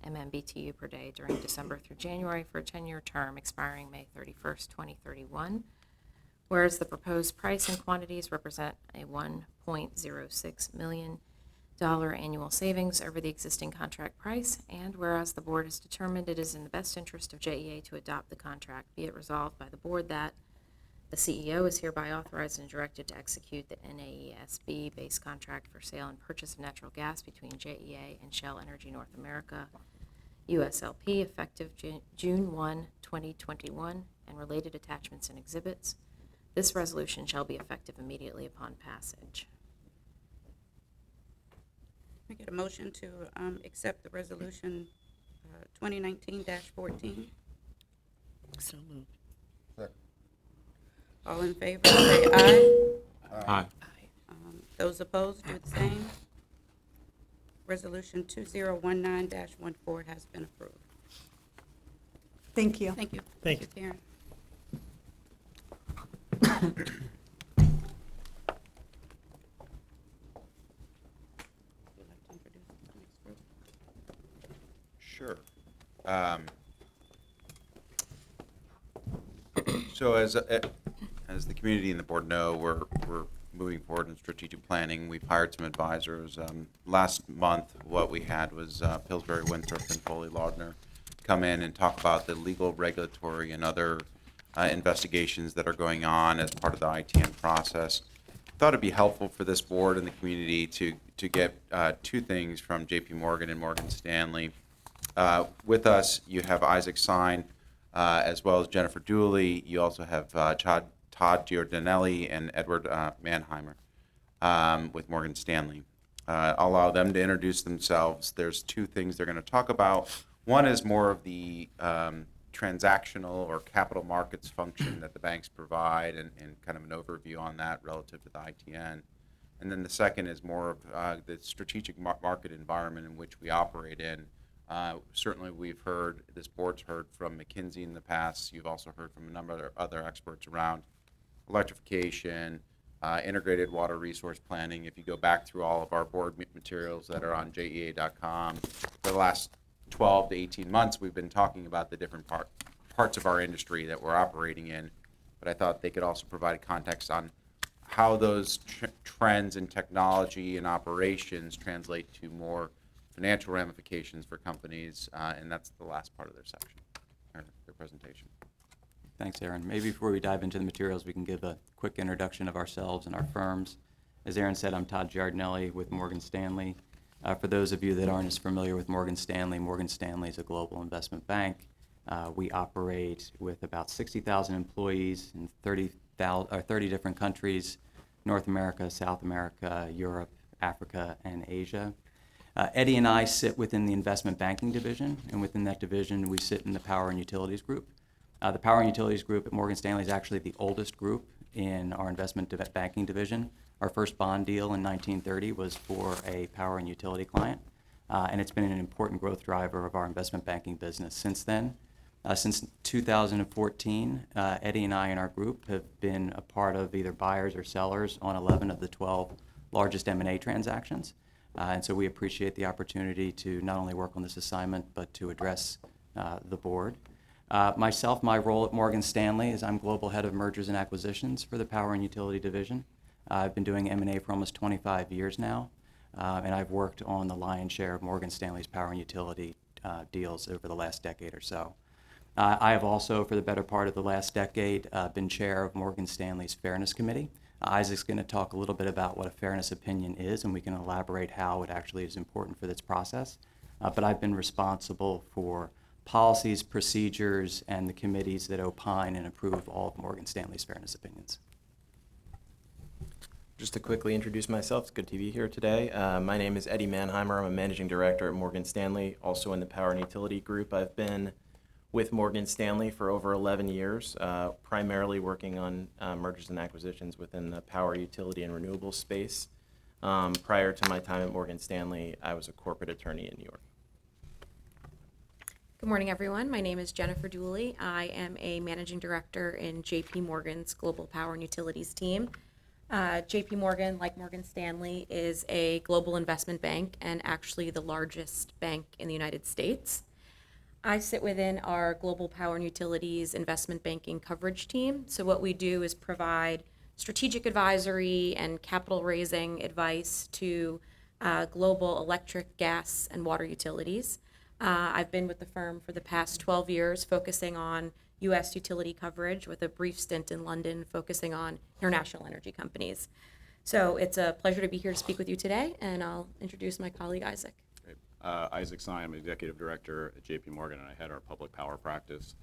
Speaker 6: MMBtu per day during December through January for a 10-year term expiring May 31st, 2031. Whereas the proposed price and quantities represent a $1.06 million annual savings over the existing contract price, and whereas the board has determined it is in the best interest of JEA to adopt the contract, be it resolved by the board that the CEO is hereby authorized and directed to execute the NAESB base contract for sale and purchase of natural gas between JEA and Shell Energy North America, USLP, effective June 1, 2021, and related attachments and exhibits. This resolution shall be effective immediately upon passage.
Speaker 16: Can I get a motion to accept the resolution 2019-14?
Speaker 5: So moved.
Speaker 16: All in favor, say aye.
Speaker 3: Aye.
Speaker 16: Those opposed, do the same. Resolution 2019-14 has been approved.
Speaker 9: Thank you.
Speaker 16: Thank you.
Speaker 15: Thank you.
Speaker 16: Karen. Would you like to introduce the next group?
Speaker 2: Sure. So as the community and the board know, we're moving forward in strategic planning. We've hired some advisors. Last month, what we had was Pillsbury, Winthrop, and Foley Laudner come in and talk about the legal, regulatory, and other investigations that are going on as part of the ITN process. Thought it'd be helpful for this board and the community to get two things from J.P. Morgan and Morgan Stanley. With us, you have Isaac Sine, as well as Jennifer Dooley. You also have Todd Giordinelli and Edward Mannheimer with Morgan Stanley. I'll allow them to introduce themselves. There's two things they're going to talk about. One is more of the transactional or capital markets function that the banks provide, and kind of an overview on that relative to the ITN. And then the second is more of the strategic market environment in which we operate in. Certainly this board's heard from McKinsey in the past. You've also heard from a number of other experts around electrification, integrated water resource planning. If you go back through all of our board materials that are on JEA.com, for the last 12 to 18 months, we've been talking about the different parts of our industry that we're operating in. But I thought they could also provide context on how those trends in technology and operations translate to more financial ramifications for companies, and that's the last part of their section, or their presentation.
Speaker 17: Thanks, Aaron. Maybe before we dive into the materials, we can give a quick introduction of ourselves and our firms. As Aaron said, I'm Todd Giardinelli with Morgan Stanley. For those of you that aren't as familiar with Morgan Stanley is a global investment bank. We operate with about 60,000 employees in 30 different countries: North America, South America, Europe, Africa, and Asia. Eddie and I sit within the investment banking division, and within that division, we sit in the Power and Utilities group. The Power and Utilities group at Morgan Stanley is actually the oldest group in our investment banking division. Our first bond deal in 1930 was for a power and utility client, and it's been an important growth driver of our investment banking business since then. Since 2014, Eddie and I and our group have been a part of either buyers or sellers on 11 of the 12 largest M&A transactions. And so we appreciate the opportunity to not only work on this assignment, but to address the board. My role at Morgan Stanley is I'm Global Head of Mergers and Acquisitions for the Power and Utility Division. I've been doing M&A for almost 25 years now, and I've worked on the lion's share of Morgan Stanley's power and utility deals over the last decade or so. I have also, for the better part of the last decade, been chair of Morgan Stanley's Fairness Committee. Isaac's going to talk a little bit about what a fairness opinion is, and we can elaborate how it actually is important for this process. But I've been responsible for policies, procedures, and the committees that opine and approve all of Morgan Stanley's fairness opinions.
Speaker 18: Just to quickly introduce myself, it's good to be here today. My name is Eddie Mannheimer. I'm a managing director at Morgan Stanley, also in the Power and Utility Group. I've been with Morgan Stanley for over 11 years, primarily working on mergers and acquisitions within the power, utility, and renewables space. Prior to my time at Morgan Stanley, I was a corporate attorney in New York.
Speaker 6: Good morning, everyone. My name is Jennifer Dooley. I am a managing director in J.P. Morgan's Global Power and Utilities team. J.P. Morgan, like Morgan Stanley, is a global investment bank and actually the largest bank in the United States. I sit within our Global Power and Utilities investment banking coverage team. So what we do is provide strategic advisory and capital raising advice to global electric, gas, and water utilities. I've been with the firm for the past 12 years, focusing on U.S. utility coverage, with a brief stint in London focusing on international energy companies. So it's a pleasure to be here to speak with you today, and I'll introduce my colleague, Isaac.
Speaker 19: Isaac Sine, I'm Executive Director at J.P. Morgan, and I head our public power practice.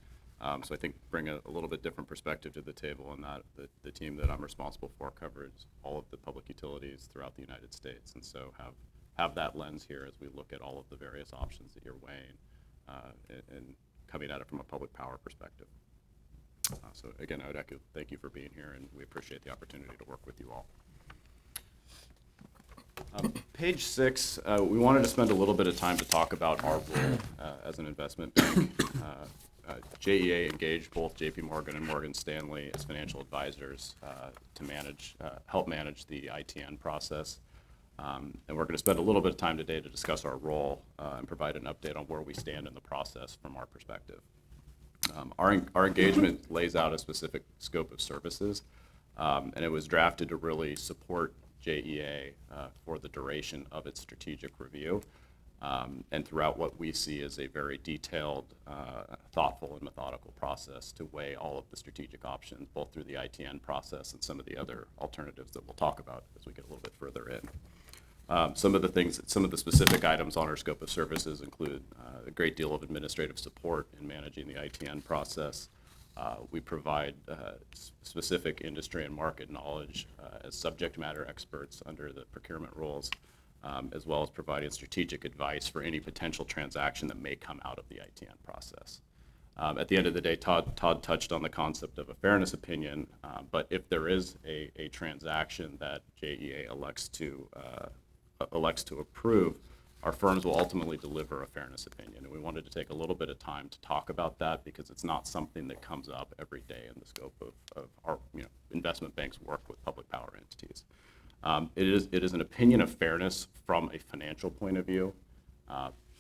Speaker 19: So I think bring a little bit different perspective to the table, in that the team that I'm responsible for covers all of the public utilities throughout the United States, and so have that lens here as we look at all of the various options that you're weighing and coming at it from a public power perspective. So again, I would echo thank you for being here, and we appreciate the opportunity to work with you all. Page 6, we wanted to spend a little bit of time to talk about our role as an investment bank. JEA engaged both J.P. Morgan and Morgan Stanley as financial advisors to help manage the ITN process. And we're going to spend a little bit of time today to discuss our role and provide an update on where we stand in the process from our perspective. Our engagement lays out a specific scope of services And it was drafted to really support JEA for the duration of its strategic review, and throughout what we see as a very detailed, thoughtful, and methodical process to weigh all of the strategic options, both through the ITN process and some of the other alternatives that we'll talk about as we get a little bit further in. Some of the specific items on our scope of services include a great deal of administrative support in managing the ITN process. We provide specific industry and market knowledge as subject matter experts under the procurement rules, as well as providing strategic advice for any potential transaction that may come out of the ITN process. At the end of the day, Todd touched on the concept of a fairness opinion, but if there is a transaction that JEA elects to approve, our firms will ultimately deliver a fairness opinion. And we wanted to take a little bit of time to talk about that because it's not something that comes up every day in the scope of our investment bank's work with public power entities. It is an opinion of fairness from a financial point of view,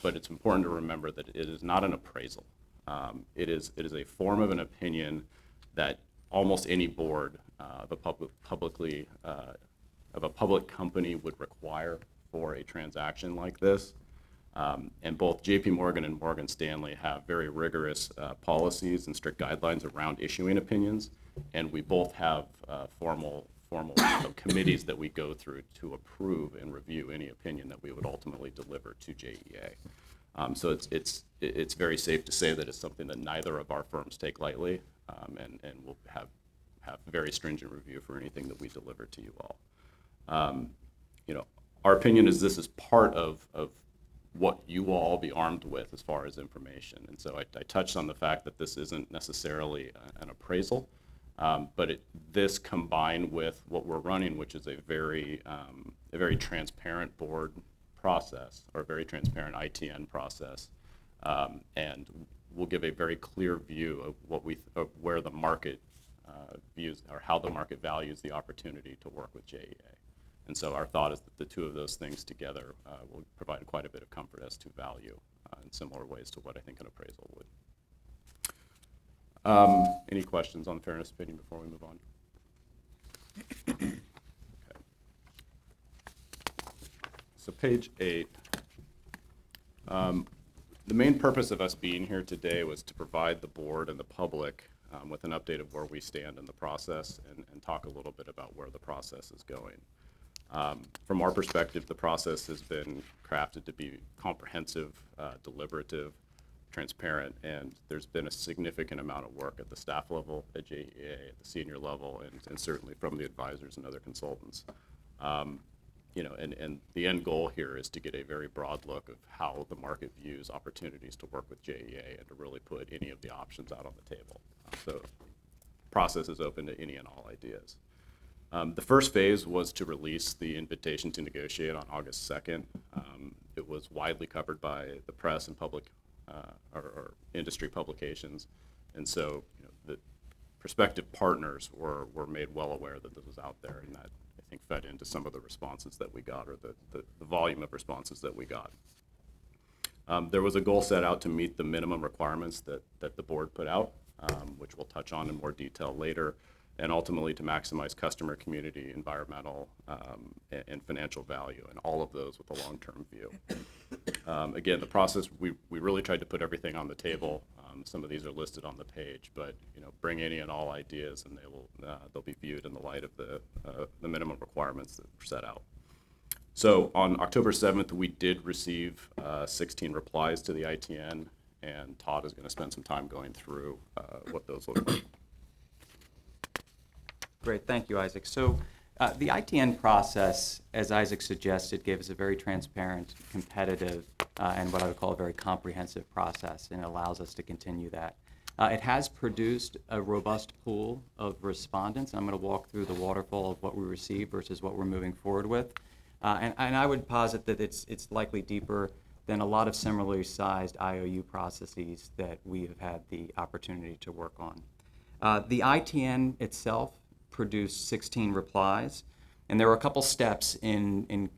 Speaker 19: but it's important to remember that it is not an appraisal. It is a form of an opinion that almost any board of a public company would require for a transaction like this. And both JP Morgan and Morgan Stanley have very rigorous policies and strict guidelines around issuing opinions, and we both have formal committees that we go through to approve and review any opinion that we would ultimately deliver to JEA. So it's very safe to say that it's something that neither of our firms take lightly, and we'll have very stringent review for anything that we deliver to you all. Our opinion is this is part of what you will all be armed with as far as information. And so I touched on the fact that this isn't necessarily an appraisal, but this combined with what we're running, which is a very transparent board process, or a very transparent ITN process, and we'll give a very clear view of where the market views, or how the market values the opportunity to work with JEA. And so our thought is that the two of those things together will provide quite a bit of comfort as to value in similar ways to what I think an appraisal would. Any questions on fairness opinion before we move on? Okay. So page 8. The main purpose of us being here today was to provide the board and the public with an update of where we stand in the process and talk a little bit about where the process is going. From our perspective, the process has been crafted to be comprehensive, deliberative, transparent, and there's been a significant amount of work at the staff level at JEA, at the senior level, and certainly from the advisors and other consultants. And the end goal here is to get a very broad look of how the market views opportunities to work with JEA and to really put any of the options out on the table. So the process is open to any and all ideas. The first phase was to release the invitation to negotiate on August 2nd. It was widely covered by the press and public or industry publications, and so the prospective partners were made well aware that this was out there, and that I think fed into some of the responses that we got, or the volume of responses that we got. There was a goal set out to meet the minimum requirements that the board put out, which we'll touch on in more detail later, and ultimately to maximize customer, community, environmental, and financial value, and all of those with a long-term view. Again, the process, we really tried to put everything on the table. Some of these are listed on the page, but bring any and all ideas, and they'll be viewed in the light of the minimum requirements that were set out. So on October 7th, we did receive 16 replies to the ITN, and Todd is going to spend some time going through what those look like.
Speaker 17: Great, thank you, Isaac. So the ITN process, as Isaac suggested, gave us a very transparent, competitive, and what I would call a very comprehensive process, and it allows us to continue that. It has produced a robust pool of respondents. I'm going to walk through the waterfall of what we received versus what we're moving forward with. And I would posit that it's likely deeper than a lot of similarly sized IOU processes that we have had the opportunity to work on. The ITN itself produced 16 replies, and there were a couple steps in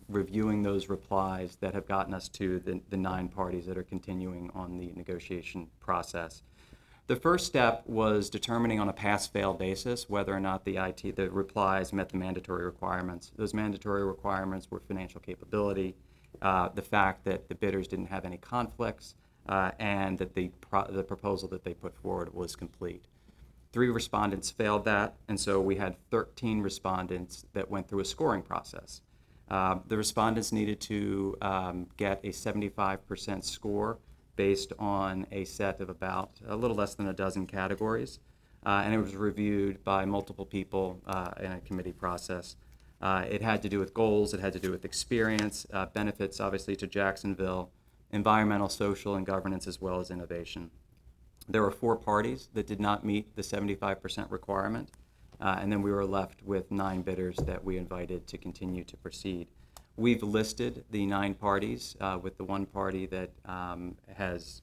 Speaker 17: reviewing those replies that have gotten us to the 9 parties that are continuing on the negotiation process. The first step was determining on a pass-fail basis whether or not the replies met the mandatory requirements. Those mandatory requirements were financial capability, the fact that the bidders didn't have any conflicts, and that the proposal that they put forward was complete. 3 respondents failed that, and so we had 13 respondents that went through a scoring process. The respondents needed to get a 75% score based on a set of about a little less than a dozen categories, and it was reviewed by multiple people in a committee process. It had to do with goals, it had to do with experience, benefits obviously to Jacksonville, environmental, social, and governance, as well as innovation. There were 4 parties that did not meet the 75% requirement, and then we were left with 9 bidders that we invited to continue to proceed. We've listed the 9 parties, with the 1 party that has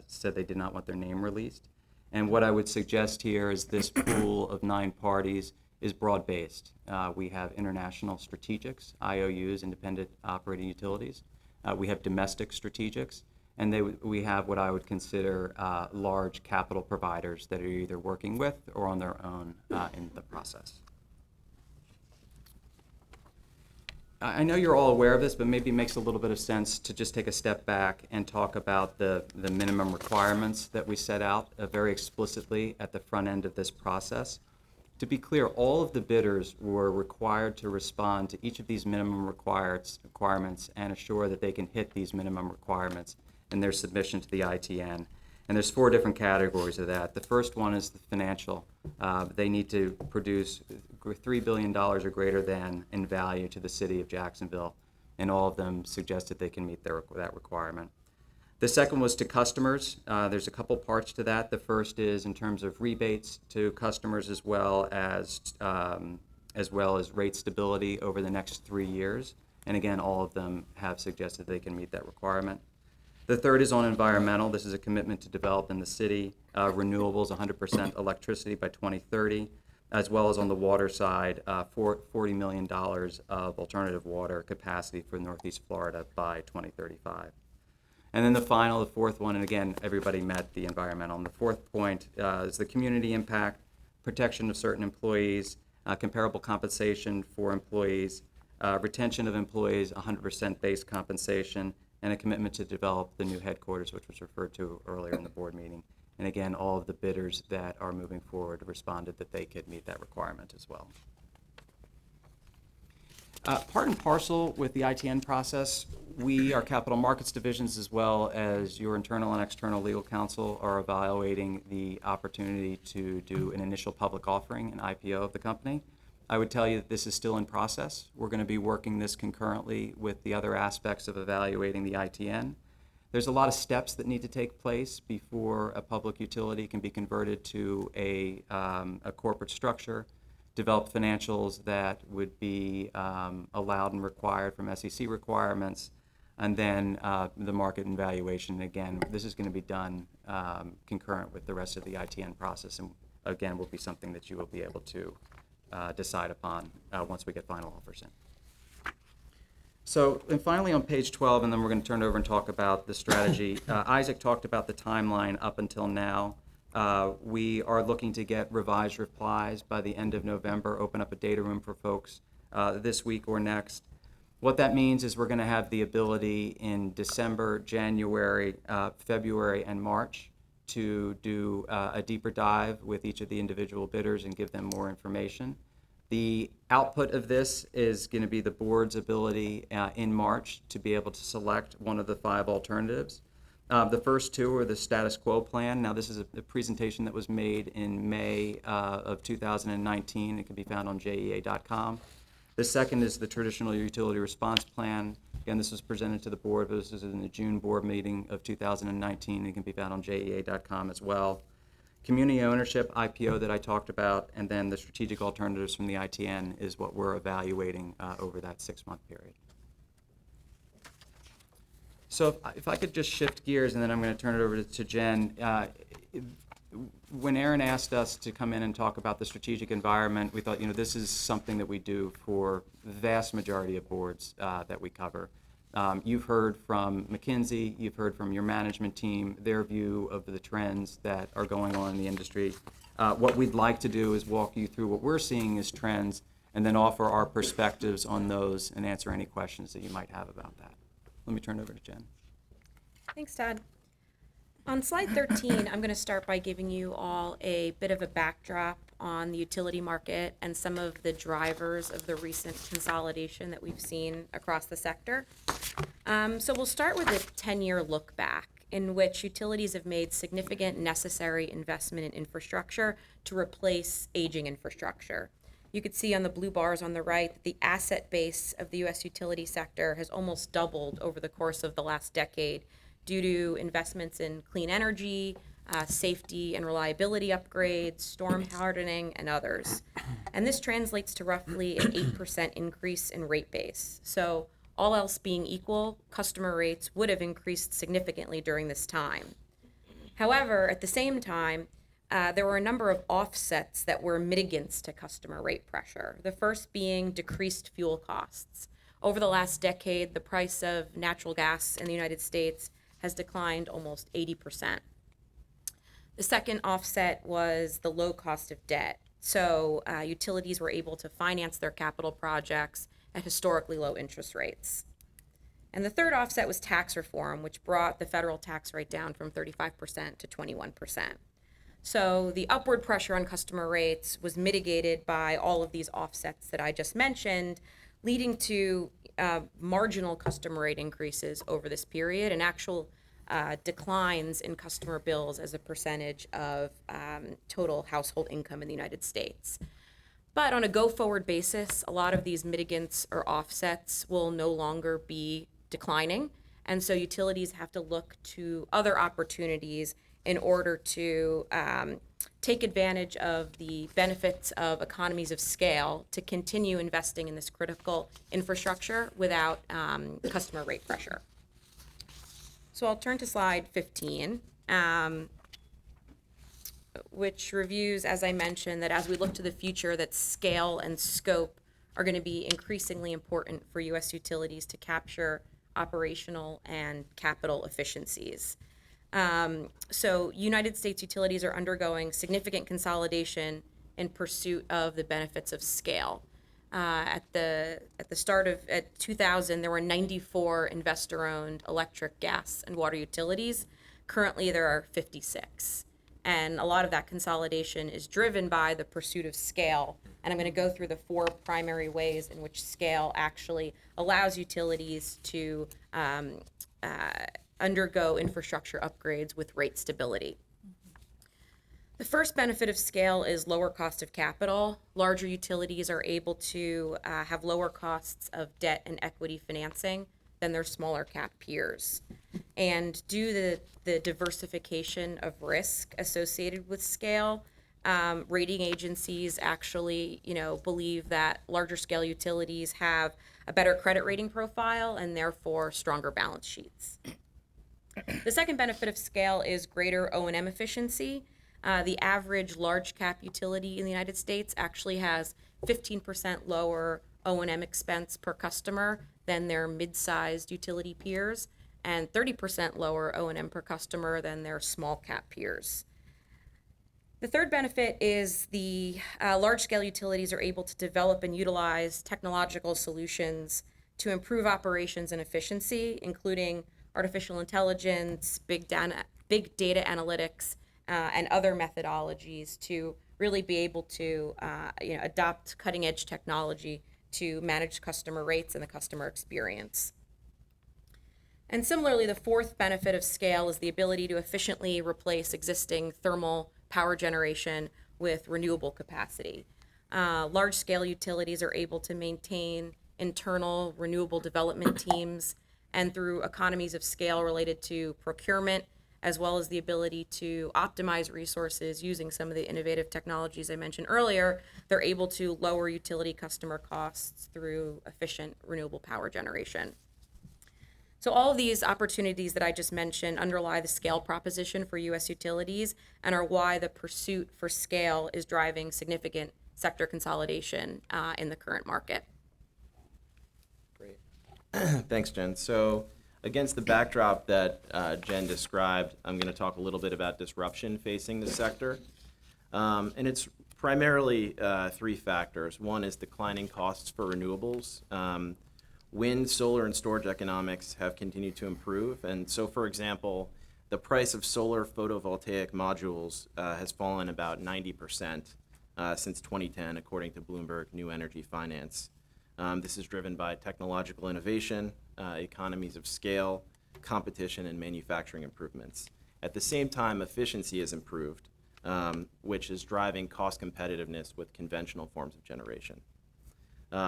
Speaker 17: said they did not want their name released. And what I would suggest here is this pool of 9 parties is broad-based. We have international strategics, IOUs, independent operating utilities. We have domestic strategics, and we have what I would consider large capital providers that are either working with or on their own in the process. I know you're all aware of this, but maybe it makes a little bit of sense to just take a step back and talk about the minimum requirements that we set out very explicitly at the front end of this process. To be clear, all of the bidders were required to respond to each of these minimum requirements and assure that they can hit these minimum requirements in their submission to the ITN. And there's 4 different categories of that. The first one is the financial. They need to produce $3 billion or greater than in value to the city of Jacksonville, and all of them suggested they can meet that requirement. The second was to customers. There's a couple parts to that. The first is in terms of rebates to customers as well as rate stability over the next 3 years. And again, all of them have suggested they can meet that requirement. The third is on environmental. This is a commitment to develop in the city renewables, 100% electricity by 2030, as well as on the water side, $40 million of alternative water capacity for Northeast Florida by 2035. And then the 4th one, and again, everybody met the environmental. And the 4th point is the community impact, protection of certain employees, comparable compensation for employees, retention of employees, 100% base compensation, and a commitment to develop the new headquarters, which was referred to earlier in the board meeting. And again, all of the bidders that are moving forward responded that they could meet that requirement as well. Part and parcel with the ITN process, our capital markets divisions, as well as your internal and external legal counsel, are evaluating the opportunity to do an initial public offering, an IPO of the company. I would tell you that this is still in process. We're going to be working this concurrently with the other aspects of evaluating the ITN. There's a lot of steps that need to take place before a public utility can be converted to a corporate structure, develop financials that would be allowed and required from SEC requirements, and then the market and valuation. Again, this is going to be done concurrent with the rest of the ITN process, and again, will be something that you will be able to decide upon once we get final offers in. So, and finally on page 12, and then we're going to turn it over and talk about the strategy. Isaac talked about the timeline up until now. We are looking to get revised replies by the end of November, open up a data room for folks this week or next. What that means is we're going to have the ability in December, January, February, and March to do a deeper dive with each of the individual bidders and give them more information. The output of this is going to be the board's ability in March to be able to select one of the 5 alternatives. The first 2 are the status quo plan. Now, this is a presentation that was made in May of 2019. It can be found on JEA.com. The second is the traditional utility response plan. Again, this was presented to the board. This is in the June board meeting of 2019. It can be found on JEA.com as well. Community ownership, IPO that I talked about, and then the strategic alternatives from the ITN is what we're evaluating over that 6-month period. So if I could just shift gears, and then I'm going to turn it over to Jen. When Aaron asked us to come in and talk about the strategic environment, we thought, this is something that we do for the vast majority of boards that we cover. You've heard from McKinsey, you've heard from your management team, their view of the trends that are going on in the industry. What we'd like to do is walk you through what we're seeing as trends and then offer our perspectives on those and answer any questions that you might have about that. Let me turn it over to Jen.
Speaker 6: Thanks, Todd. On slide 13, I'm going to start by giving you all a bit of a backdrop on the utility market and some of the drivers of the recent consolidation that we've seen across the sector. So we'll start with a 10-year look back in which utilities have made significant necessary investment in infrastructure to replace aging infrastructure. You could see on the blue bars on the right that the asset base of the U.S. utility sector has almost doubled over the course of the last decade due to investments in clean energy, safety and reliability upgrades, storm hardening, and others. And this translates to roughly an 8% increase in rate base. So all else being equal, customer rates would have increased significantly during this time. However, at the same time, there were a number of offsets that were mitigants to customer rate pressure. The first being decreased fuel costs. Over the last decade, the price of natural gas in the United States has declined almost 80%. The second offset was the low cost of debt. So utilities were able to finance their capital projects at historically low interest rates. And the third offset was tax reform, which brought the federal tax rate down from 35% to 21%. So the upward pressure on customer rates was mitigated by all of these offsets that I just mentioned, leading to marginal customer rate increases over this period and actual declines in customer bills as a percentage of total household income in the United States. But on a go-forward basis, a lot of these mitigants or offsets will no longer be declining, and so utilities have to look to other opportunities in order to take advantage of the benefits of economies of scale to continue investing in this critical infrastructure without customer rate pressure. So I'll turn to slide 15, which reviews, as I mentioned, that as we look to the future, that scale and scope are going to be increasingly important for U.S. utilities to capture operational and capital efficiencies. So United States utilities are undergoing significant consolidation in pursuit of the benefits of scale. At the start of 2000, there were 94 investor-owned electric, gas, and water utilities. Currently, there are 56. And a lot of that consolidation is driven by the pursuit of scale. And I'm going to go through the four primary ways in which scale actually allows utilities to undergo infrastructure upgrades with rate stability. The first benefit of scale is lower cost of capital. Larger utilities are able to have lower costs of debt and equity financing than their smaller cap peers. And due to the diversification of risk associated with scale, rating agencies actually, believe that larger scale utilities have a better credit rating profile and therefore stronger balance sheets. The second benefit of scale is greater O&M efficiency. The average large cap utility in the United States actually has 15% lower O&M expense per customer than their mid-sized utility peers, and 30% lower O&M per customer than their small cap peers. The third benefit is the large-scale utilities are able to develop and utilize technological solutions to improve operations and efficiency, including artificial intelligence, big data analytics, and other methodologies to really be able to adopt cutting-edge technology to manage customer rates and the customer experience. And similarly, the fourth benefit of scale is the ability to efficiently replace existing thermal power generation with renewable capacity. Large-scale utilities are able to maintain internal renewable development teams, and through economies of scale related to procurement, as well as the ability to optimize resources using some of the innovative technologies I mentioned earlier, they're able to lower utility customer costs through efficient renewable power generation. So all of these opportunities that I just mentioned underlie the scale proposition for U.S. utilities and are why the pursuit for scale is driving significant sector consolidation in the current market.
Speaker 18: Great. Thanks, Jen. So against the backdrop that Jen described, I'm going to talk a little bit about disruption facing the sector. And it's primarily three factors. One is declining costs for renewables. Wind, solar, and storage economics have continued to improve. And so, for example, the price of solar photovoltaic modules has fallen about 90% since 2010, according to Bloomberg New Energy Finance. This is driven by technological innovation, economies of scale, competition, and manufacturing improvements. At the same time, efficiency has improved, which is driving cost competitiveness with conventional forms of generation.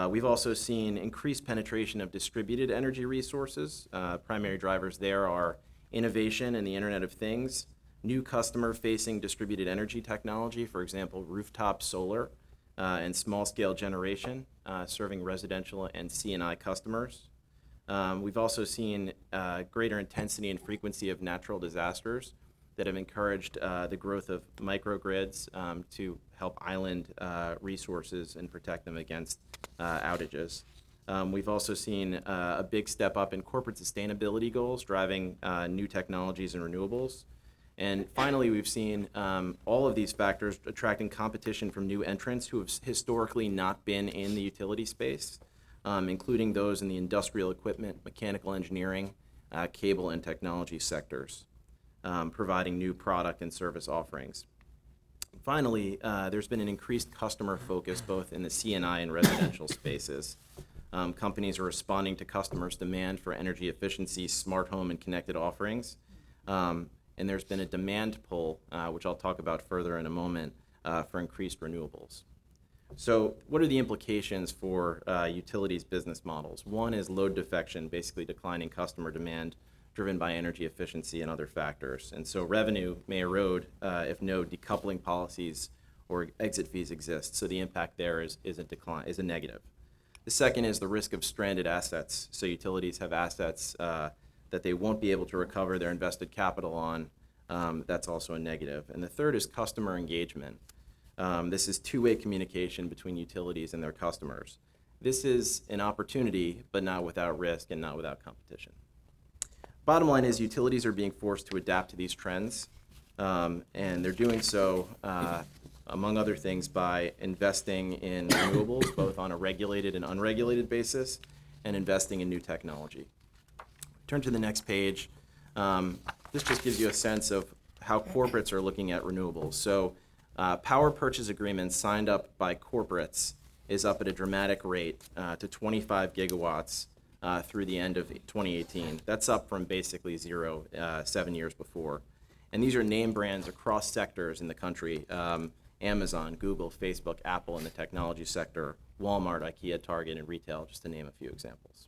Speaker 18: We've also seen increased penetration of distributed energy resources. Primary drivers there are innovation in the Internet of Things, new customer-facing distributed energy technology, for example, rooftop solar, and small-scale generation, serving residential and C&I customers. We've also seen greater intensity and frequency of natural disasters that have encouraged the growth of microgrids to help island resources and protect them against outages. We've also seen a big step up in corporate sustainability goals, driving new technologies and renewables. And finally, we've seen all of these factors attracting competition from new entrants who have historically not been in the utility space, including those in the industrial equipment, mechanical engineering, cable, and technology sectors, providing new product and service offerings. Finally, there's been an increased customer focus both in the C&I and residential spaces. Companies are responding to customers' demand for energy efficiency, smart home, and connected offerings. And there's been a demand pull, which I'll talk about further in a moment, for increased renewables. So what are the implications for utilities business models? One is load defection, basically declining customer demand driven by energy efficiency and other factors. And so revenue may erode if no decoupling policies or exit fees exist. So the impact there is a negative. The second is the risk of stranded assets. So utilities have assets that they won't be able to recover their invested capital on. That's also a negative. And the third is customer engagement. This is two-way communication between utilities and their customers. This is an opportunity, but not without risk and not without competition. Bottom line is utilities are being forced to adapt to these trends, and they're doing so, among other things, by investing in renewables, both on a regulated and unregulated basis, and investing in new technology. Turn to the next page. This just gives you a sense of how corporates are looking at renewables. So power purchase agreements signed up by corporates is up at a dramatic rate to 25 gigawatts through the end of 2018. That's up from basically 0 7 years before. And these are name brands across sectors in the country. Amazon, Google, Facebook, Apple in the technology sector, Walmart, IKEA, Target, and retail, just to name a few examples.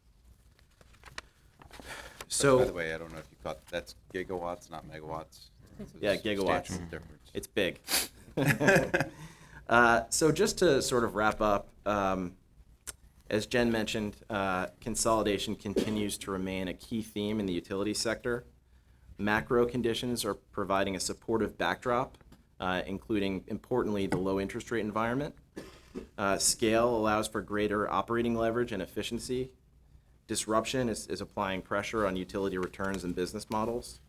Speaker 18: So,
Speaker 2: by the way, I don't know if you caught, that's gigawatts, not megawatts.
Speaker 18: Yeah, gigawatts.
Speaker 2: Difference.
Speaker 18: It's big. So just to sort of wrap up, as Jen mentioned, consolidation continues to remain a key theme in the utility sector. Macro conditions are providing a supportive backdrop, including, importantly, the low interest rate environment. Scale allows for greater operating leverage and efficiency. Disruption is applying pressure on utility returns and business models.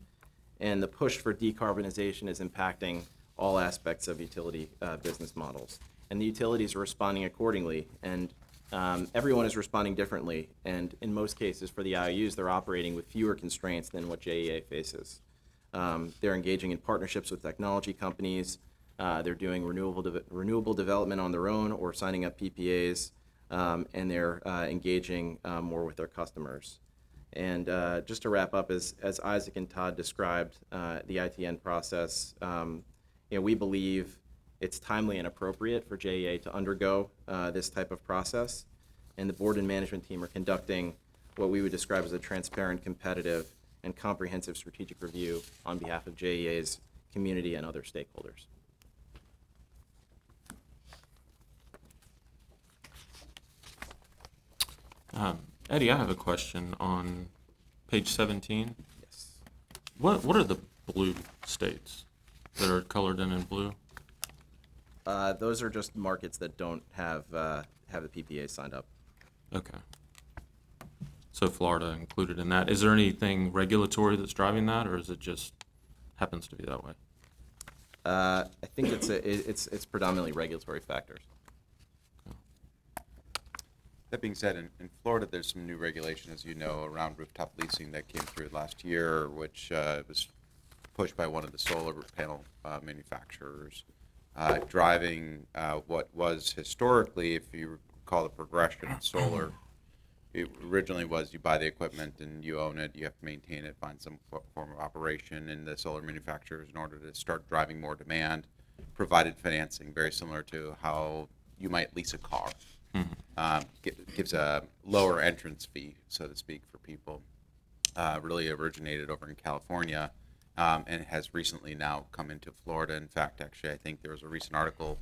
Speaker 18: And the push for decarbonization is impacting all aspects of utility business models. And the utilities are responding accordingly. And everyone is responding differently. And in most cases, for the IOUs, they're operating with fewer constraints than what JEA faces. They're engaging in partnerships with technology companies. They're doing renewable development on their own or signing up PPAs. And they're engaging more with their customers. And just to wrap up, as Isaac and Todd described the ITN process, we believe it's timely and appropriate for JEA to undergo this type of process. And the board and management team are conducting what we would describe as a transparent, competitive, and comprehensive strategic review on behalf of JEA's community and other stakeholders.
Speaker 3: Eddie, I have a question on page 17.
Speaker 18: Yes.
Speaker 3: What are the blue states that are colored in blue?
Speaker 18: Those are just markets that don't have the PPA signed up.
Speaker 3: Okay. So Florida included in that. Is there anything regulatory that's driving that, or is it just happens to be that way?
Speaker 18: I think it's predominantly regulatory factors.
Speaker 2: That being said, in Florida, there's some new regulation, as you know, around rooftop leasing that came through last year, which was pushed by one of the solar panel manufacturers, driving what was historically, if you recall the progression of solar, it originally was you buy the equipment and you own it, you have to maintain it, find some form of operation, and the solar manufacturers, in order to start driving more demand, provided financing, very similar to how you might lease a car. Gives a lower entrance fee, so to speak, for people. Really originated over in California, and has recently now come into Florida. In fact, actually, I think there was a recent article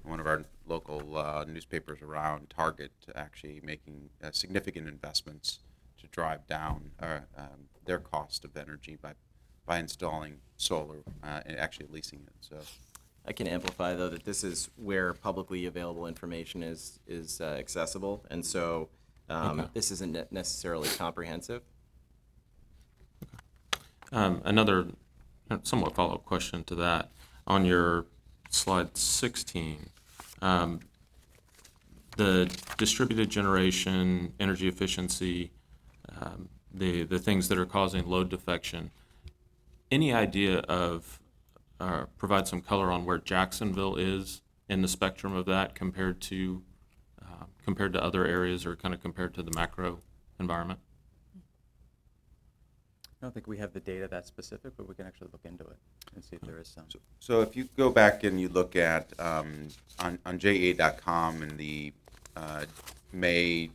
Speaker 2: in one of our local newspapers around Target actually making significant investments to drive down their cost of energy by installing solar and actually leasing it. So.
Speaker 18: I can amplify, though, that this is where publicly available information is accessible, and so this isn't necessarily comprehensive.
Speaker 3: Another somewhat follow-up question to that. On your slide 16, the distributed generation, energy efficiency, the things that are causing load defection, any idea of provide some color on where Jacksonville is in the spectrum of that compared to other areas, or kind of compared to the macro environment?
Speaker 17: I don't think we have the data that specific, but we can actually look into it and see if there is some.
Speaker 2: So if you go back and you look at on JEA.com in the May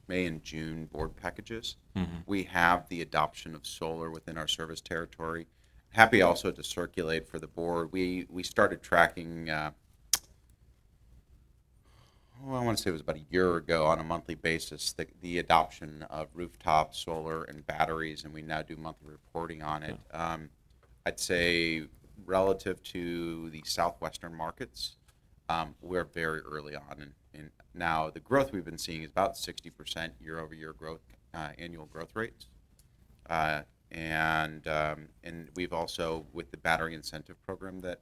Speaker 2: and June board packages, we have the adoption of solar within our service territory. Happy also to circulate for the board. We started tracking, I want to say it was about a year ago, on a monthly basis, the adoption of rooftop solar and batteries, and we now do monthly reporting on it. I'd say relative to the southwestern markets, we're very early on. And now the growth we've been seeing is about 60% year-over-year growth, annual growth rates. And we've also, with the battery incentive program that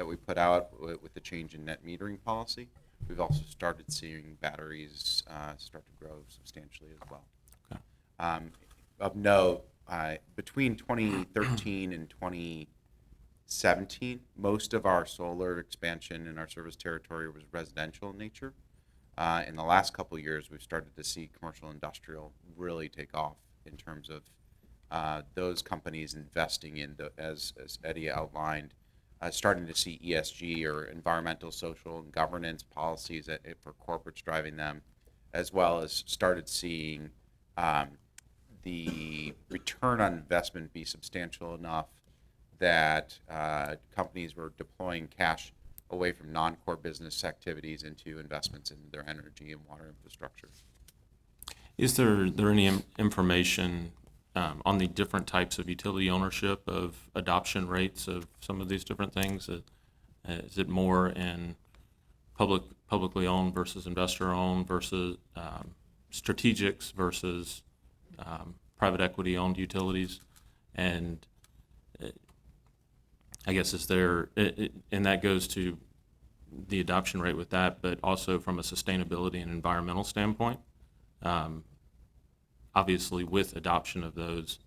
Speaker 2: we put out with the change in net metering policy, we've also started seeing batteries start to grow substantially as well.
Speaker 3: Okay.
Speaker 2: Of note, between 2013 and 2017, most of our solar expansion in our service territory was residential in nature. In the last couple of years, we've started to see commercial industrial really take off in terms of those companies investing in, as Eddie outlined, starting to see ESG, or environmental, social, and governance policies for corporates driving them, as well as started seeing the return on investment be substantial enough that companies were deploying cash away from non-core business activities into investments in their energy and water infrastructure.
Speaker 3: Is there any information on the different types of utility ownership, of adoption rates of some of these different things? Is it more in publicly owned versus investor owned versus strategics versus private equity owned utilities? And I guess is there, and that goes to the adoption rate with that, but also from a sustainability and environmental standpoint. Obviously, with adoption of those,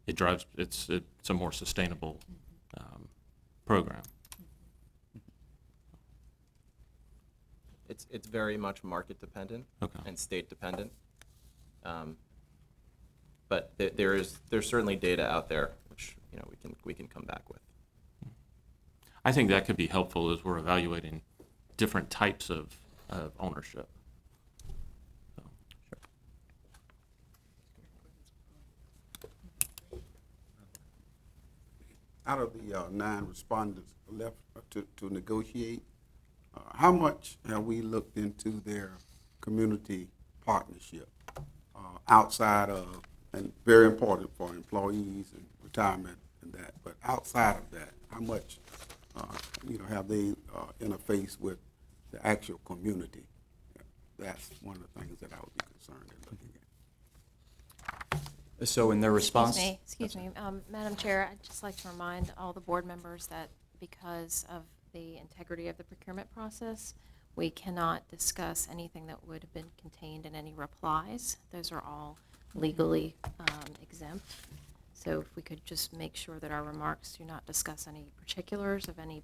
Speaker 3: it's a more sustainable program.
Speaker 18: It's very much market dependent and state dependent, but there's certainly data out there which we can come back with.
Speaker 3: I think that could be helpful as we're evaluating different types of ownership.
Speaker 1: Out of the 9 respondents left to negotiate, how much have we looked into their community partnership outside of, and very important for employees and retirement and that, but outside of that, how much have they interfaced with the actual community? That's one of the things that I would be concerned in looking
Speaker 17: So in their response.
Speaker 6: Excuse me, Madam Chair, I'd just like to remind all the board members that because of the integrity of the procurement process, we cannot discuss anything that would have been contained in any replies. Those are all legally exempt. So if we could just make sure that our remarks do not discuss any particulars of any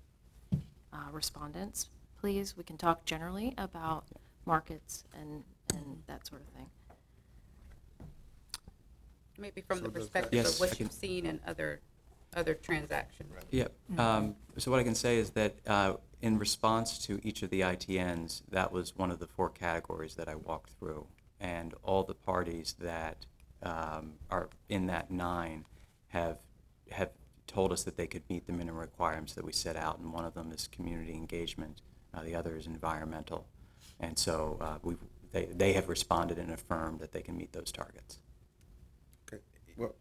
Speaker 6: respondents, please. We can talk generally about markets and that sort of thing.
Speaker 16: Maybe from the perspective
Speaker 17: Yes,
Speaker 16: of what
Speaker 17: I can-
Speaker 16: you've seen in other transactions.
Speaker 17: Yep. So what I can say is that in response to each of the ITNs, that was one of the 4 categories that I walked through. And all the parties that are in that 9 have told us that they could meet the minimum requirements that we set out. And one of them is community engagement. The other is environmental. And so they have responded and affirmed that they can meet those targets.
Speaker 2: Well,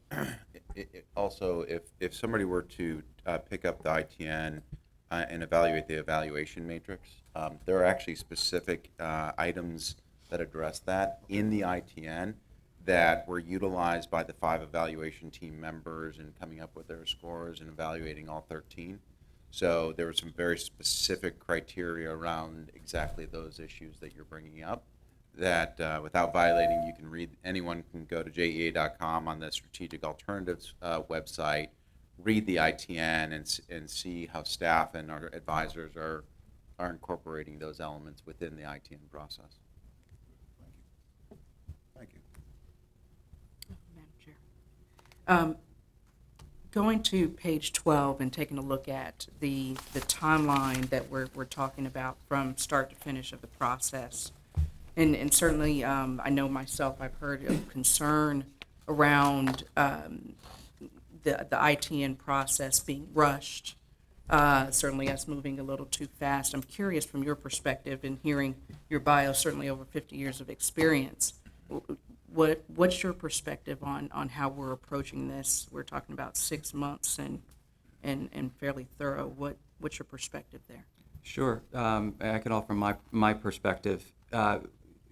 Speaker 2: also, if somebody were to pick up the ITN and evaluate the evaluation matrix, there are actually specific items that address that in the ITN that were utilized by the 5 evaluation team members in coming up with their scores and evaluating all 13. So there were some very specific criteria around exactly those issues that you're bringing up that without violating, you can read, anyone can go to JEA.com on the Strategic Alternatives website, read the ITN and see how staff and our advisors are incorporating those elements within the ITN process.
Speaker 1: Thank you. Madam Chair. Going to page 12 and taking a look at the timeline that we're talking about from start to finish of the process. And certainly, I know myself, I've heard of concern around the ITN process being rushed, certainly us moving a little too fast. I'm curious from your perspective in hearing your bio, certainly over 50 years of experience, what's your perspective on how we're approaching this? We're talking about 6 months and fairly thorough. What's your perspective there?
Speaker 17: Sure. I could offer my perspective.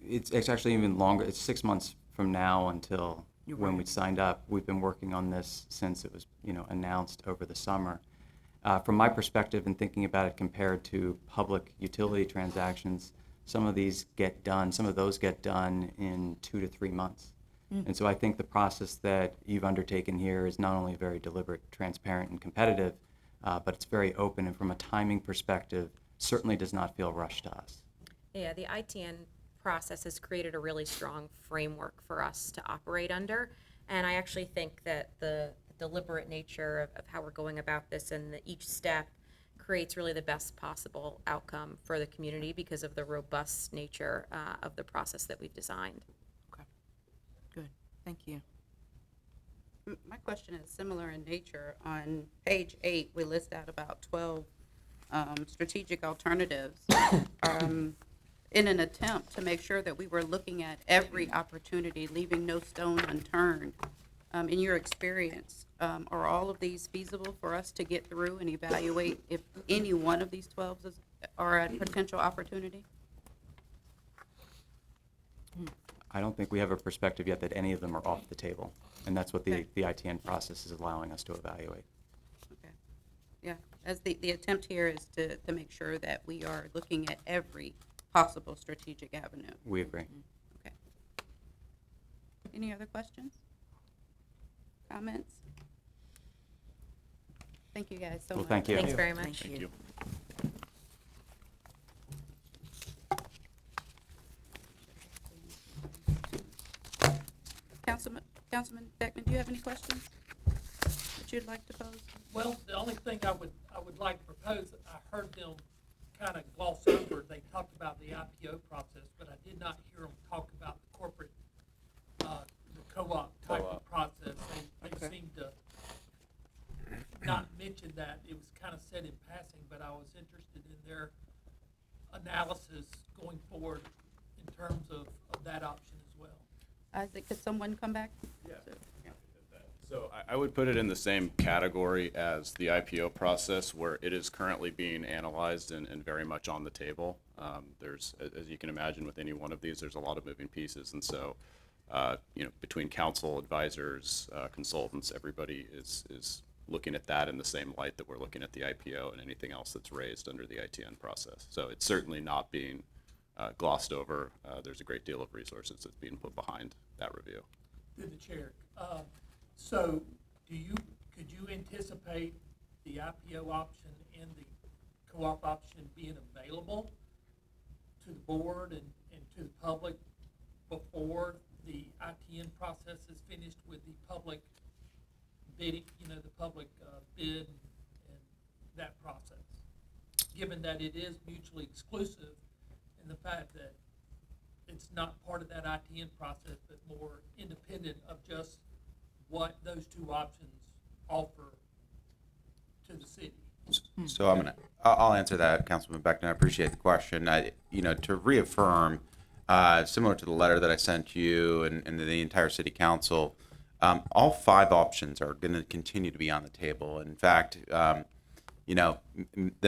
Speaker 17: It's actually even longer. It's 6 months from now until when we signed up. We've been working on this since it was announced over the summer. From my perspective and thinking about it compared to public utility transactions, some of those get done in 2 to 3 months. And so I think the process that you've undertaken here is not only very deliberate, transparent, and competitive, but it's very open, and from a timing perspective, certainly does not feel rushed to us.
Speaker 20: Yeah, the ITN process has created a really strong framework for us to operate under, and I actually think that the deliberate nature of how we're going about this and each step creates really the best possible outcome for the community because of the robust nature of the process that we've designed.
Speaker 1: Okay, good, thank you.
Speaker 16: My question is similar in nature. On page 8, we list out about 12 strategic alternatives in an attempt to make sure that we were looking at every opportunity, leaving no stone unturned. In your experience, are all of these feasible for us to get through and evaluate if any one of these 12 are a potential opportunity?
Speaker 17: I don't think we have a perspective yet that any of them are off the table, and that's what the ITN process is allowing us to evaluate.
Speaker 16: Okay. Yeah, as the attempt here is to make sure that we are looking at every possible strategic avenue.
Speaker 17: We agree.
Speaker 16: Okay. Any other questions? Comments? Thank you guys so much.
Speaker 17: Thank you.
Speaker 20: Thanks very much.
Speaker 1: Thank you. Councilman Beckman, do you have any questions that you'd like to pose?
Speaker 21: Well, the only thing I would like to propose, I heard them kind of gloss over, they talked about the IPO process, but I did not hear them talk about the corporate, the co-op type of process. They seemed to not mention that. It was kind of said in passing, but I was interested in their analysis going forward in terms of that option as well.
Speaker 16: Isaac, could someone come back?
Speaker 19: Yeah. So I would put it in the same category as the IPO process, where it is currently being analyzed and very much on the table. There's, as you can imagine with any one of these, there's a lot of moving pieces. And so between council, advisors, consultants, everybody is looking at that in the same light that we're looking at the IPO and anything else that's raised under the ITN process. So it's certainly not being glossed over. There's a great deal of resources that's being put behind that review.
Speaker 21: Through the chair. So could you anticipate the IPO option and the co-op option being available to the board and to the public before the ITN process is finished with the public bidding, the public bid and that process? Given that it is mutually exclusive and the fact that it's not part of that ITN process, but more independent of just what those two options offer to the city.
Speaker 2: So I'll answer that, Councilman Beckton. I appreciate the question. To reaffirm, similar to the letter that I sent you and the entire city council, all 5 options are going to continue to be on the table. In fact, the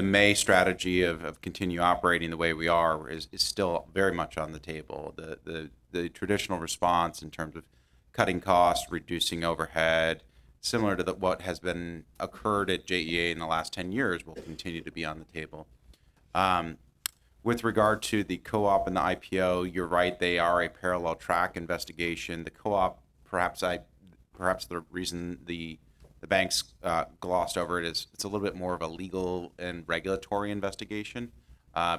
Speaker 2: May strategy of continue operating the way we are is still very much on the table. The traditional response in terms of cutting costs, reducing overhead, similar to what has been occurred at JEA in the last 10 years, will continue to be on the table. With regard to the co-op and the IPO, you're right, they are a parallel track investigation. The co-op, perhaps the reason the banks glossed over it is it's a little bit more of a legal and regulatory investigation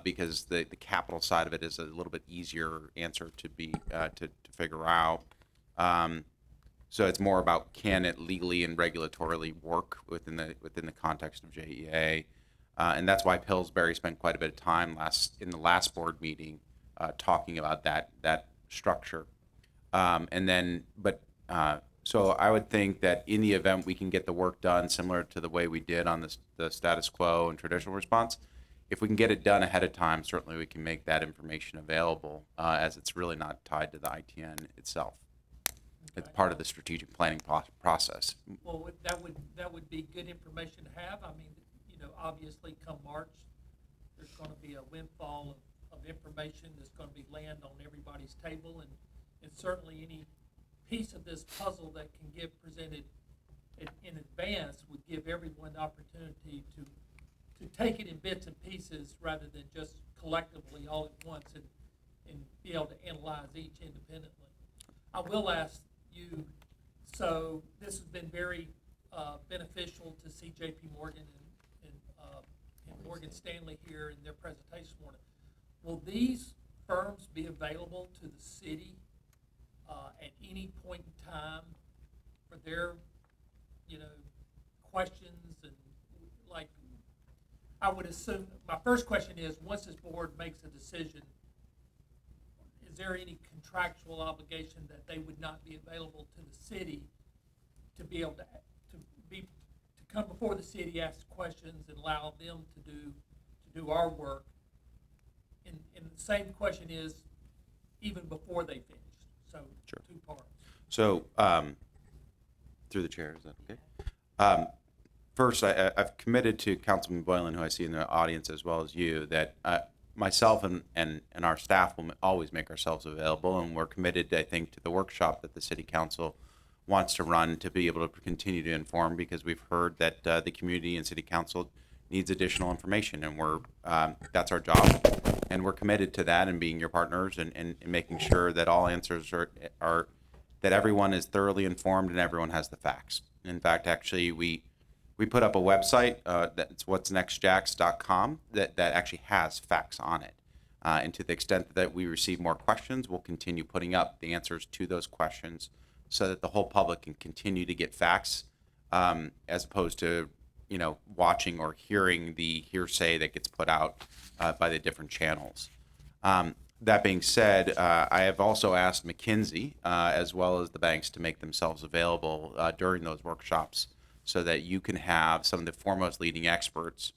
Speaker 2: because the capital side of it is a little bit easier answer to figure out. So it's more about can it legally and regulatorily work within the context of JEA, and that's why Pillsbury spent quite a bit of time in the last board meeting talking about that structure, So I would think that in the event we can get the work done similar to the way we did on the status quo and traditional response, if we can get it done ahead of time, certainly we can make that information available as it's really not tied to the ITN itself. It's part of the strategic planning process.
Speaker 21: Well, that would be good information to have. I mean, obviously come March, there's going to be a windfall of information that's going to be land on everybody's table, and certainly any piece of this puzzle that can get presented in advance would give everyone the opportunity to take it in bits and pieces rather than just collectively all at once and be able to analyze each independently. I will ask you, so this has been very beneficial to see J.P. Morgan and Morgan Stanley here in their presentation morning. Will these firms be available to the city at any point in time for their, questions and I would assume, my first question is, once this board makes a decision, is there any contractual obligation that they would not be available to the city to be able to come before the city, ask questions, and allow them to do our work? And the same question is even before they finish. So
Speaker 2: Sure.
Speaker 21: 2 parts.
Speaker 2: So through the chair, is that okay? First, I've committed to Councilman Boylan, who I see in the audience as well as you, that myself and our staff will always make ourselves available, and we're committed, I think, to the workshop that the City Council wants to run to be able to continue to inform, because we've heard that the community and City Council needs additional information, and that's our job, and we're committed to that and being your partners and making sure that all answers are that everyone is thoroughly informed and everyone has the facts. In fact, actually, we put up a website that's what'snextjax.com that actually has facts on it. And to the extent that we receive more questions, we'll continue putting up the answers to those questions so that the whole public can continue to get facts as opposed to watching or hearing the hearsay that gets put out by the different channels. That being said, I have also asked McKinsey as well as the banks to make themselves available during those workshops so that you can have some of the foremost leading experts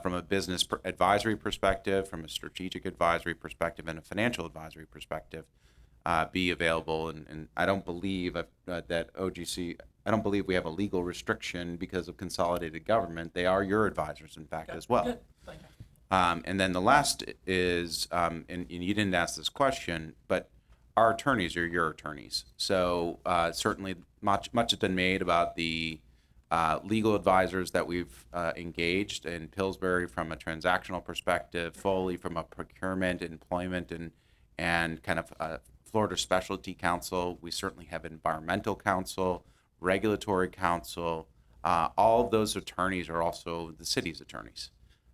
Speaker 2: from a business advisory perspective, from a strategic advisory perspective, and a financial advisory perspective be available. And I don't believe that OGC, I don't believe we have a legal restriction because of consolidated government. They are your advisors, in fact, as well.
Speaker 21: Good. Thank you.
Speaker 2: And then the last is, and you didn't ask this question, but our attorneys are your attorneys. So certainly much has been made about the legal advisors that we've engaged in Pillsbury from a transactional perspective, Foley from a procurement, employment, and kind of Florida Specialty Counsel. We certainly have environmental counsel, regulatory counsel. All of those attorneys are also the city's attorneys.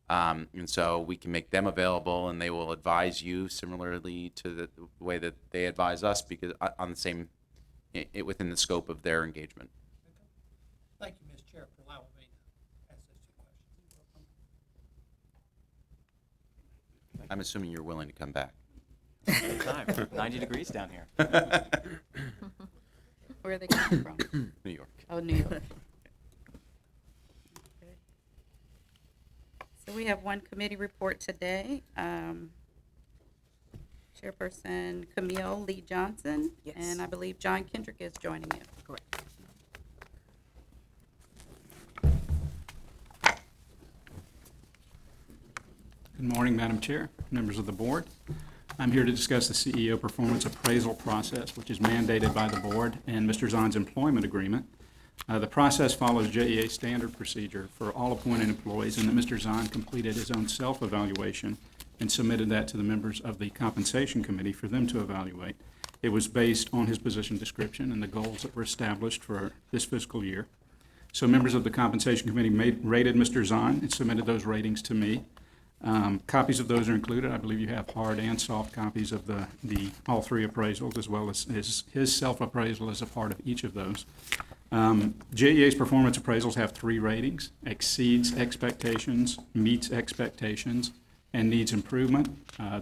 Speaker 2: And so we can make them available, and they will advise you similarly to the way that they advise us, because on the same, within the scope of their engagement.
Speaker 21: Thank you, Ms. Chair, for allowing me to ask those two questions.
Speaker 2: I'm assuming you're willing to come back.
Speaker 17: Time. 90 degrees down here.
Speaker 16: Where are they coming from?
Speaker 2: New York.
Speaker 16: Oh, New York. Okay. So we have one committee report today. Chairperson Camille Lee Johnson.
Speaker 4: Yes.
Speaker 16: And I believe John Kendrick is joining you.
Speaker 4: Correct.
Speaker 22: Good morning, Madam Chair, members of the board. I'm here to discuss the CEO performance appraisal process, which is mandated by the board and Mr. Zahn's employment agreement. The process follows JEA standard procedure for all appointed employees, and that Mr. Zahn completed his own self-evaluation and submitted that to the members of the Compensation Committee for them to evaluate. It was based on his position description and the goals that were established for this fiscal year. So members of the Compensation Committee rated Mr. Zahn and submitted those ratings to me. Copies of those are included. I believe you have hard and soft copies of the all three appraisals, as well as his self-appraisal as a part of each of those. JEA's performance appraisals have 3 ratings: exceeds expectations, meets expectations, and needs improvement.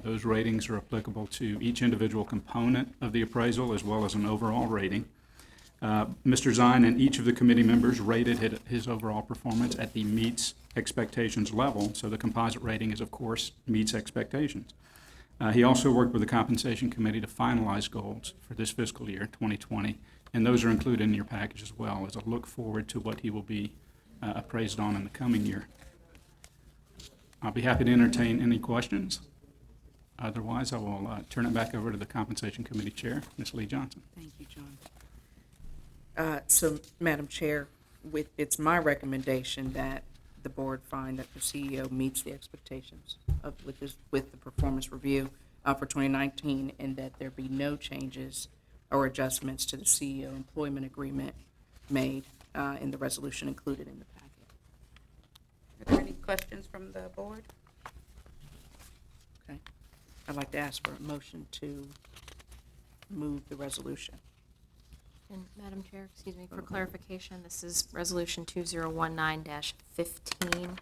Speaker 22: Those ratings are applicable to each individual component of the appraisal, as well as an overall rating. Mr. Zahn and each of the committee members rated his overall performance at the meets expectations level, so the composite rating is, of course, meets expectations. He also worked with the Compensation Committee to finalize goals for this fiscal year, 2020, and those are included in your package as well as a look forward to what he will be appraised on in the coming year. I'll be happy to entertain any questions. Otherwise, I will turn it back over to the Compensation Committee Chair, Ms. Lee Johnson.
Speaker 4: Thank you, John. So, Madam Chair, it's my recommendation that the board find that the CEO meets the expectations with the performance review for 2019, and that there be no changes or adjustments to the CEO employment agreement made in the resolution included in the packet.
Speaker 16: Are there any questions from the board?
Speaker 4: Okay. I'd like to ask for a motion to move the resolution.
Speaker 6: And Madam Chair, excuse me, for clarification, this is Resolution 2019-15.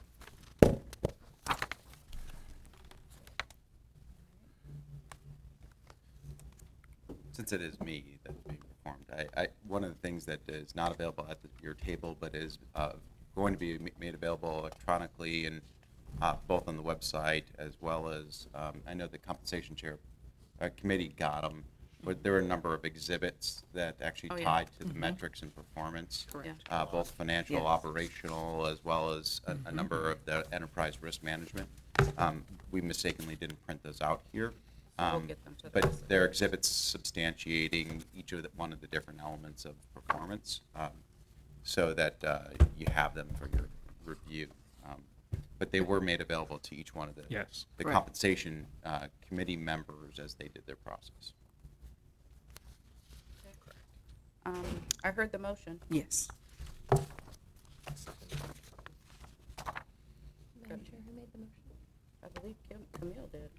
Speaker 2: Since it is me that's being performed, one of the things that is not available at your table, but is going to be made available electronically and both on the website as well as, I know the Compensation Committee got them, but there are a number of exhibits that actually tied to the metrics and performance.
Speaker 4: Correct.
Speaker 2: Both financial,
Speaker 4: Yes.
Speaker 2: operational, as well as a number of the enterprise risk management. We mistakenly didn't print those out here.
Speaker 16: We'll get them to the
Speaker 2: But
Speaker 16: rest of
Speaker 2: they're exhibits substantiating each of one of the different elements of performance, so that you have them for your review. But they were made available to each one of the
Speaker 22: Yes.
Speaker 4: Correct.
Speaker 2: Compensation Committee members as they did their process.
Speaker 16: I heard the motion.
Speaker 4: Yes.
Speaker 6: Madam Chair, who made the motion?
Speaker 16: I believe Camille did.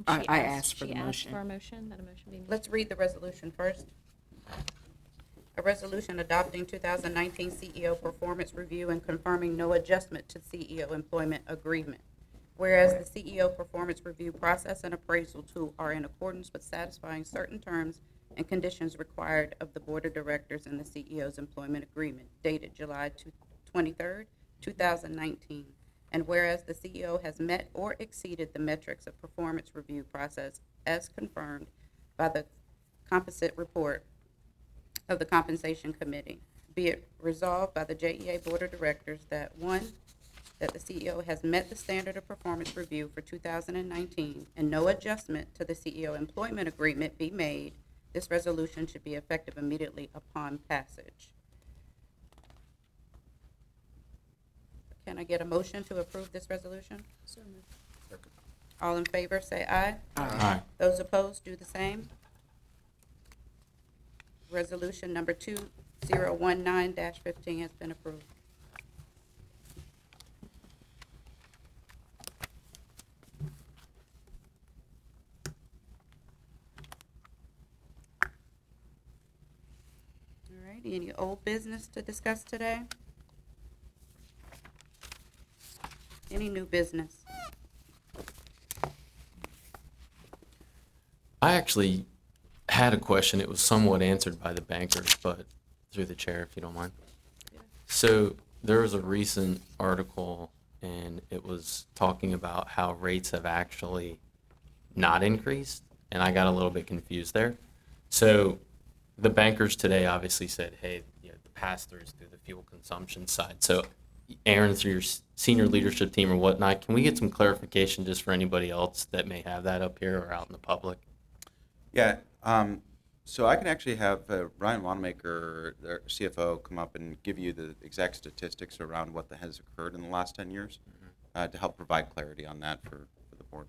Speaker 6: I think
Speaker 4: I asked for the
Speaker 6: she asked
Speaker 4: motion.
Speaker 6: for a motion, that a motion be made.
Speaker 16: Let's read the resolution first. A resolution adopting 2019 CEO performance review and confirming no adjustment to CEO employment agreement. Whereas the CEO performance review process and appraisal tool are in accordance with satisfying certain terms and conditions required of the Board of Directors and the CEO's employment agreement dated July 23rd, 2019. And whereas the CEO has met or exceeded the metrics of performance review process as confirmed by the composite report of the Compensation Committee, be it resolved by the JEA Board of Directors that 1, that the CEO has met the standard of performance review for 2019 and no adjustment to the CEO employment agreement be made This resolution should be effective immediately upon passage. Can I get a motion to approve this resolution?
Speaker 5: So moved.
Speaker 16: All in favor, say aye.
Speaker 3: Aye.
Speaker 16: Those opposed, do the same. Resolution number 2019-15 has been approved. All right, any old business to discuss today? Any new business?
Speaker 3: I actually had a question. It was somewhat answered by the bankers, but through the chair, if you don't mind. So there was a recent article, and it was talking about how rates have actually not increased, and I got a little bit confused there. So the bankers today obviously said, hey, the pass-throughs through the fuel consumption side. So Aaron, through your senior leadership team or whatnot, can we get some clarification just for anybody else that may have that up here or out in the public?
Speaker 2: Yeah, so I can actually have Ryan Wanamaker, their CFO, come up and give you the exact statistics around what has occurred in the last 10 years to help provide clarity on that for the board.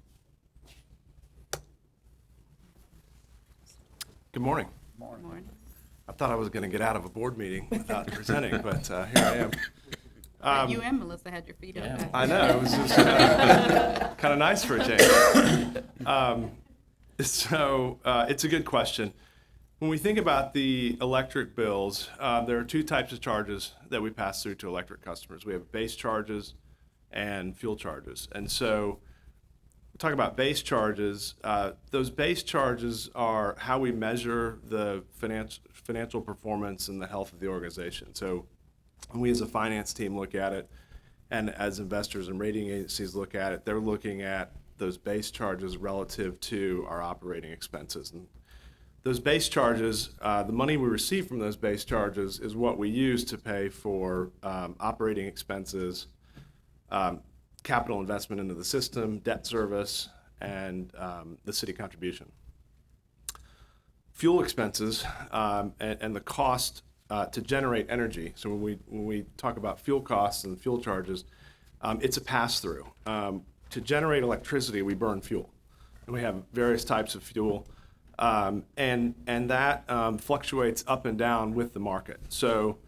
Speaker 7: Good morning.
Speaker 16: Morning.
Speaker 7: I thought I was going to get out of a board meeting without presenting, but here I am.
Speaker 16: You and Melissa had your feet up.
Speaker 7: I know, it was just kind of nice for a change. So it's a good question. When we think about the electric bills, there are two types of charges that we pass through to electric customers. We have base charges and fuel charges. And so we'll talk about base charges. Those base charges are how we measure the financial performance and the health of the organization. So we as a finance team look at it, and as investors and rating agencies look at it, they're looking at those base charges relative to our operating expenses. And those base charges, the money we receive from those base charges is what we use to pay for operating expenses, capital investment into the system, debt service, and the city contribution. Fuel expenses and the cost to generate energy. So when we talk about fuel costs and fuel charges, it's a pass-through. To generate electricity, we burn fuel, and we have various types of fuel, and that fluctuates up and down with the market. So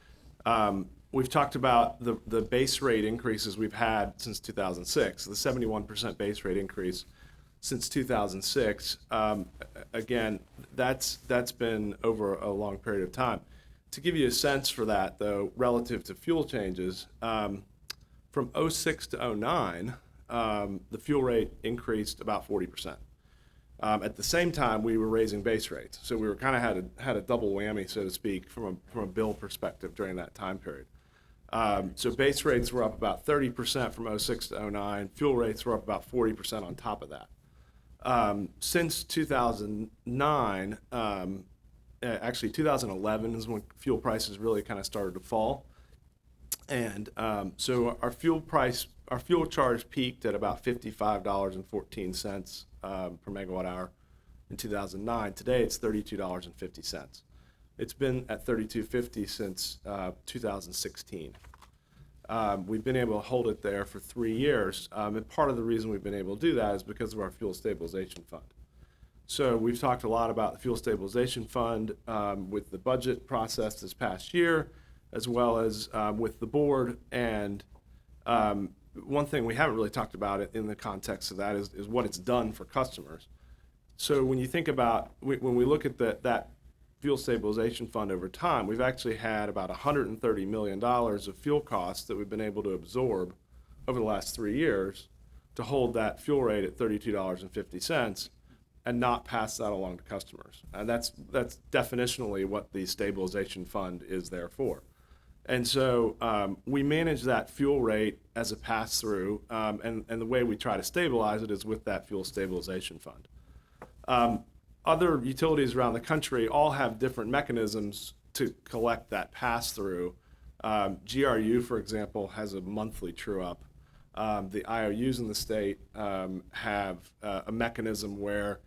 Speaker 7: we've talked about the base rate increases we've had since 2006, the 71% base rate increase since 2006. Again, that's been over a long period of time. To give you a sense for that, though, relative to fuel changes, from 06 to 09, the fuel rate increased about 40%. At the same time, we were raising base rates, so we were kind of had a double whammy, so to speak, from a bill perspective during that time period. So base rates were up about 30% from 06 to 09. Fuel rates were up about 40% on top of that. Since 2009, actually 2011 is when fuel prices really kind of started to fall, and so our fuel charge peaked at about $55.14 per megawatt hour in 2009. Today it's $32.50. It's been at $32.50 since 2016. We've been able to hold it there for 3 years, and part of the reason we've been able to do that is because of our fuel stabilization fund. So we've talked a lot about the fuel stabilization fund with the budget process this past year, as well as with the board. And one thing we haven't really talked about in the context of that is what it's done for customers. So when you think about, when we look at that fuel stabilization fund over time, we've actually had about $130 million of fuel costs that we've been able to absorb over the last 3 years to hold that fuel rate at $32.50 and not pass that along to customers. And that's definitionally what the stabilization fund is there for. And so we manage that fuel rate as a pass-through, and the way we try to stabilize it is with that fuel stabilization fund. Other utilities around the country all have different mechanisms to collect that pass-through. GRU, for example, has a monthly true-up. The IOUs in the state have a mechanism where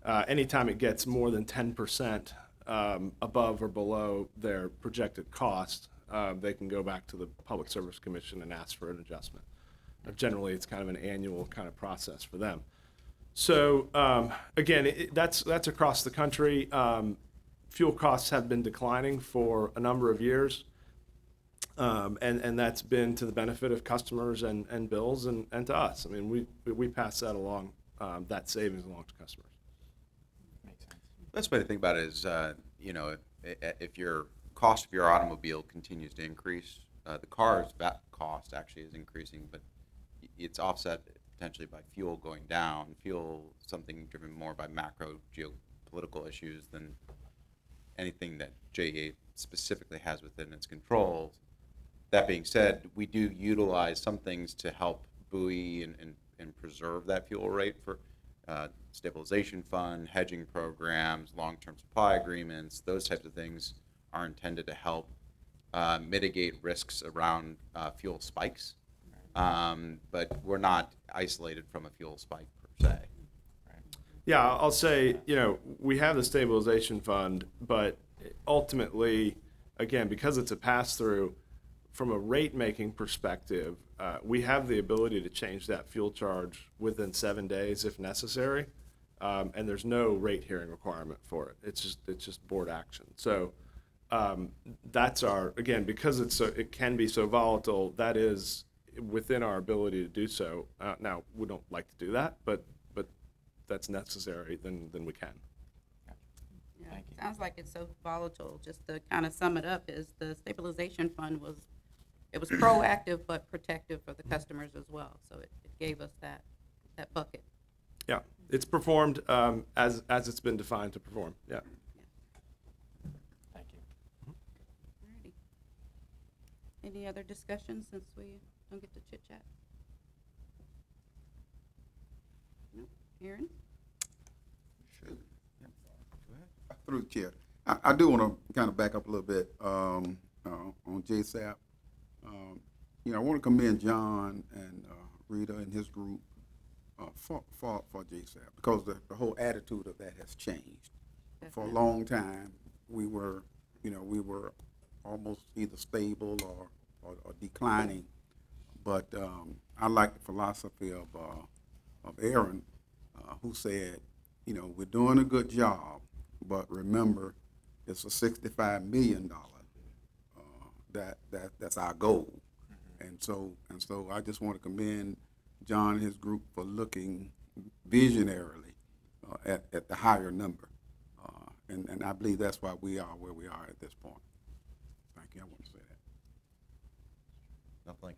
Speaker 7: anytime it gets more than 10% above or below their projected cost, they can go back to the Public Service Commission and ask for an adjustment. Generally, it's kind of an annual kind of process for them. So again, that's across the country. Fuel costs have been declining for a number of years, and that's been to the benefit of customers and bills and to us. I mean, we pass that along, that savings along to customers.
Speaker 2: Best way to think about it is, you know, if your cost of your automobile continues to increase, the car's cost actually is increasing, but it's offset potentially by fuel going down. Fuel, something driven more by macro geopolitical issues than anything that JEA specifically has within its control. That being said, we do utilize some things to help buoy and preserve that fuel rate for stabilization fund, hedging programs, long-term supply agreements. Those types of things are intended to help mitigate risks around fuel spikes. But we're not isolated from a fuel spike per se.
Speaker 7: Yeah, I'll say, you know, we have the stabilization fund, but ultimately, again, because it's a pass-through, from a rate-making perspective, we have the ability to change that fuel charge within 7 days if necessary, and there's no rate hearing requirement for it. It's just board action. So that's our, again, because it can be so volatile, that is within our ability to do so. Now, we don't like to do that, but that's necessary, then we can.
Speaker 16: Yeah, sounds like it's so volatile. Just to kind of sum it up, is the stabilization fund was proactive but protective for the customers as well. So it gave us that bucket.
Speaker 7: Yeah, it's performed as it's been defined to perform. Yeah.
Speaker 3: Thank you.
Speaker 16: Alrighty. Any other discussion since we don't get to chit chat? No. Aaron?
Speaker 8: Sure. Yeah. Go ahead. Through the chair. I do want to kind of back up a little bit on JSAP. You know, I want to commend John and Rita and his group for JSAP, because the whole attitude of that has changed. For a long time, we were almost either stable or declining. But I like the philosophy of Aaron, who said, you know, we're doing a good job, but remember, it's a $65 million. That's our goal. And so I just want to commend John and his group for looking visionarily at the higher number. And I believe that's why we are where we are at this point. Thank you. I want to say that.
Speaker 2: Nothing like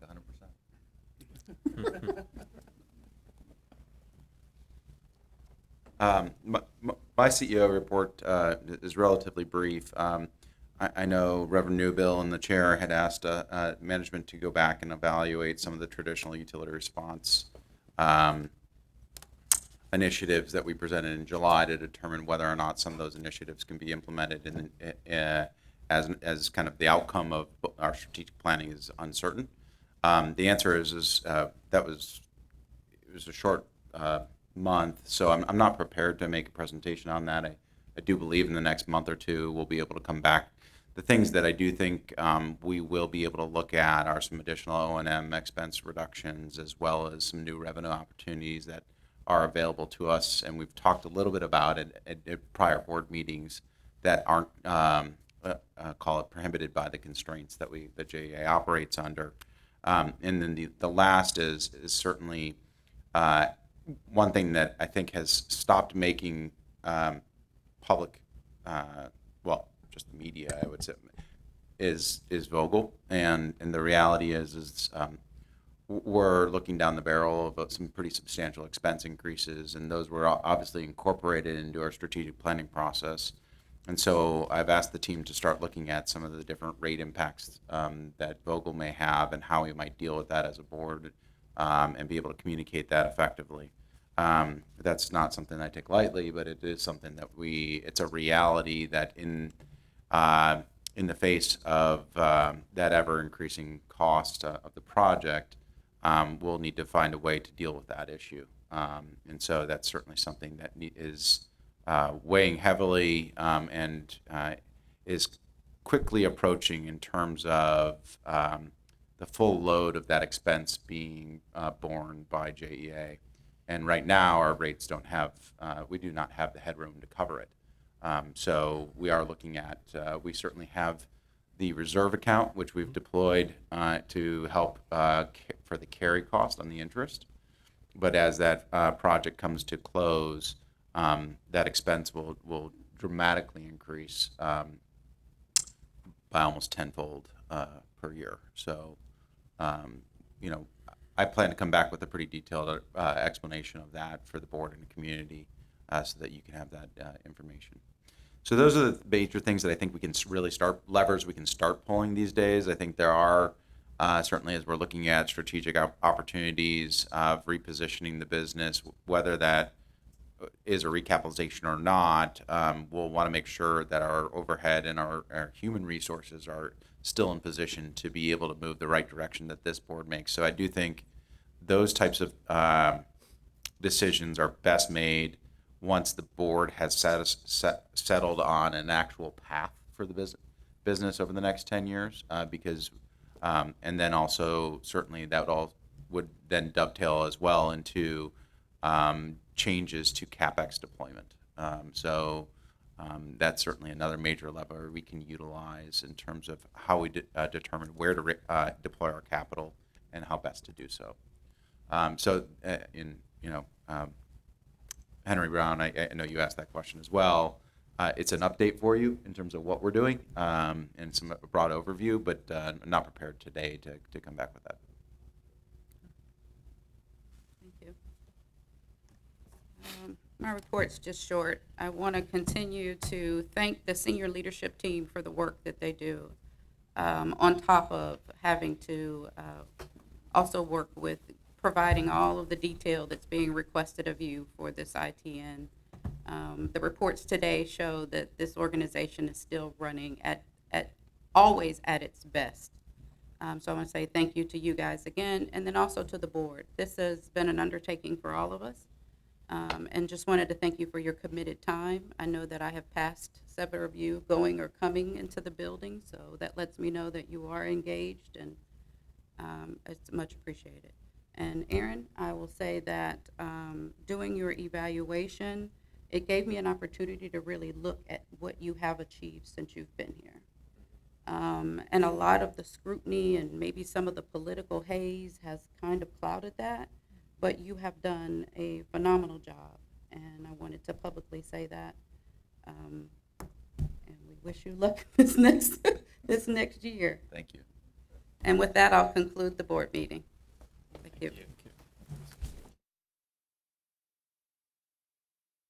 Speaker 2: 100%. My CEO report is relatively brief. I know Reverend Newbill and the chair had asked management to go back and evaluate some of the traditional utility response initiatives that we presented in July to determine whether or not some of those initiatives can be implemented as kind of the outcome of our strategic planning is uncertain. The answer is it was a short month, so I'm not prepared to make a presentation on that. I do believe in the next month or two we'll be able to come back. The things that I do think we will be able to look at are some additional O&M expense reductions, as well as some new revenue opportunities that are available to us, and we've talked a little bit about it at prior board meetings that aren't call it prohibited by the constraints that the JEA operates under. And then the last is certainly one thing that I think has stopped making public, just the media, I would say, is Vogtle. And the reality is we're looking down the barrel of some pretty substantial expense increases, and those were obviously incorporated into our strategic planning process. And so I've asked the team to start looking at some of the different rate impacts that Vogtle may have and how we might deal with that as a board and be able to communicate that effectively. That's not something I take lightly, but it is something that it's a reality that in the face of that ever-increasing cost of the project, we'll need to find a way to deal with that issue. And so that's certainly something that is weighing heavily and is quickly approaching in terms of the full load of that expense being borne by JEA. And right now, our rates don't have, we do not have the headroom to cover it. So we are looking at, we certainly have the reserve account, which we've deployed to help for the carry cost on the interest. But as that project comes to close, that expense will dramatically increase by almost tenfold per year. So, you know, I plan to come back with a pretty detailed explanation of that for the board and the community so that you can have that information. So those are the major things that I think we can really levers we can start pulling these days. I think there are, certainly as we're looking at strategic opportunities of repositioning the business, whether that is a recapitalization or not, we'll want to make sure that our overhead and our human resources are still in position to be able to move the right direction that this board makes. So I do think those types of decisions are best made once the board has settled on an actual path for the business over the next 10 years, because, and then also certainly that all would then dovetail as well into changes to CapEx deployment. So that's certainly another major lever we can utilize in terms of how we determine where to deploy our capital and how best to do so. Henry Brown, I know you asked that question as well. It's an update for you in terms of what we're doing and some broad overview, but I'm not prepared today to come back with that.
Speaker 16: Thank you. My report's just short. I want to continue to thank the senior leadership team for the work that they do, on top of having to also work with providing all of the detail that's being requested of you for this ITN. The reports today show that this organization is still running always at its best. So I want to say thank you to you guys again, and then also to the board. This has been an undertaking for all of us, and just wanted to thank you for your committed time. I know that I have passed several of you going or coming into the building, so that lets me know that you are engaged, and it's much appreciated. And Aaron, I will say that doing your evaluation, it gave me an opportunity to really look at what you have achieved since you've been here. And a lot of the scrutiny and maybe some of the political haze has kind of clouded that, but you have done a phenomenal job, and I wanted to publicly say that. And we wish you luck this next year.
Speaker 2: Thank you.
Speaker 16: And with that, I'll conclude the board meeting. Thank you.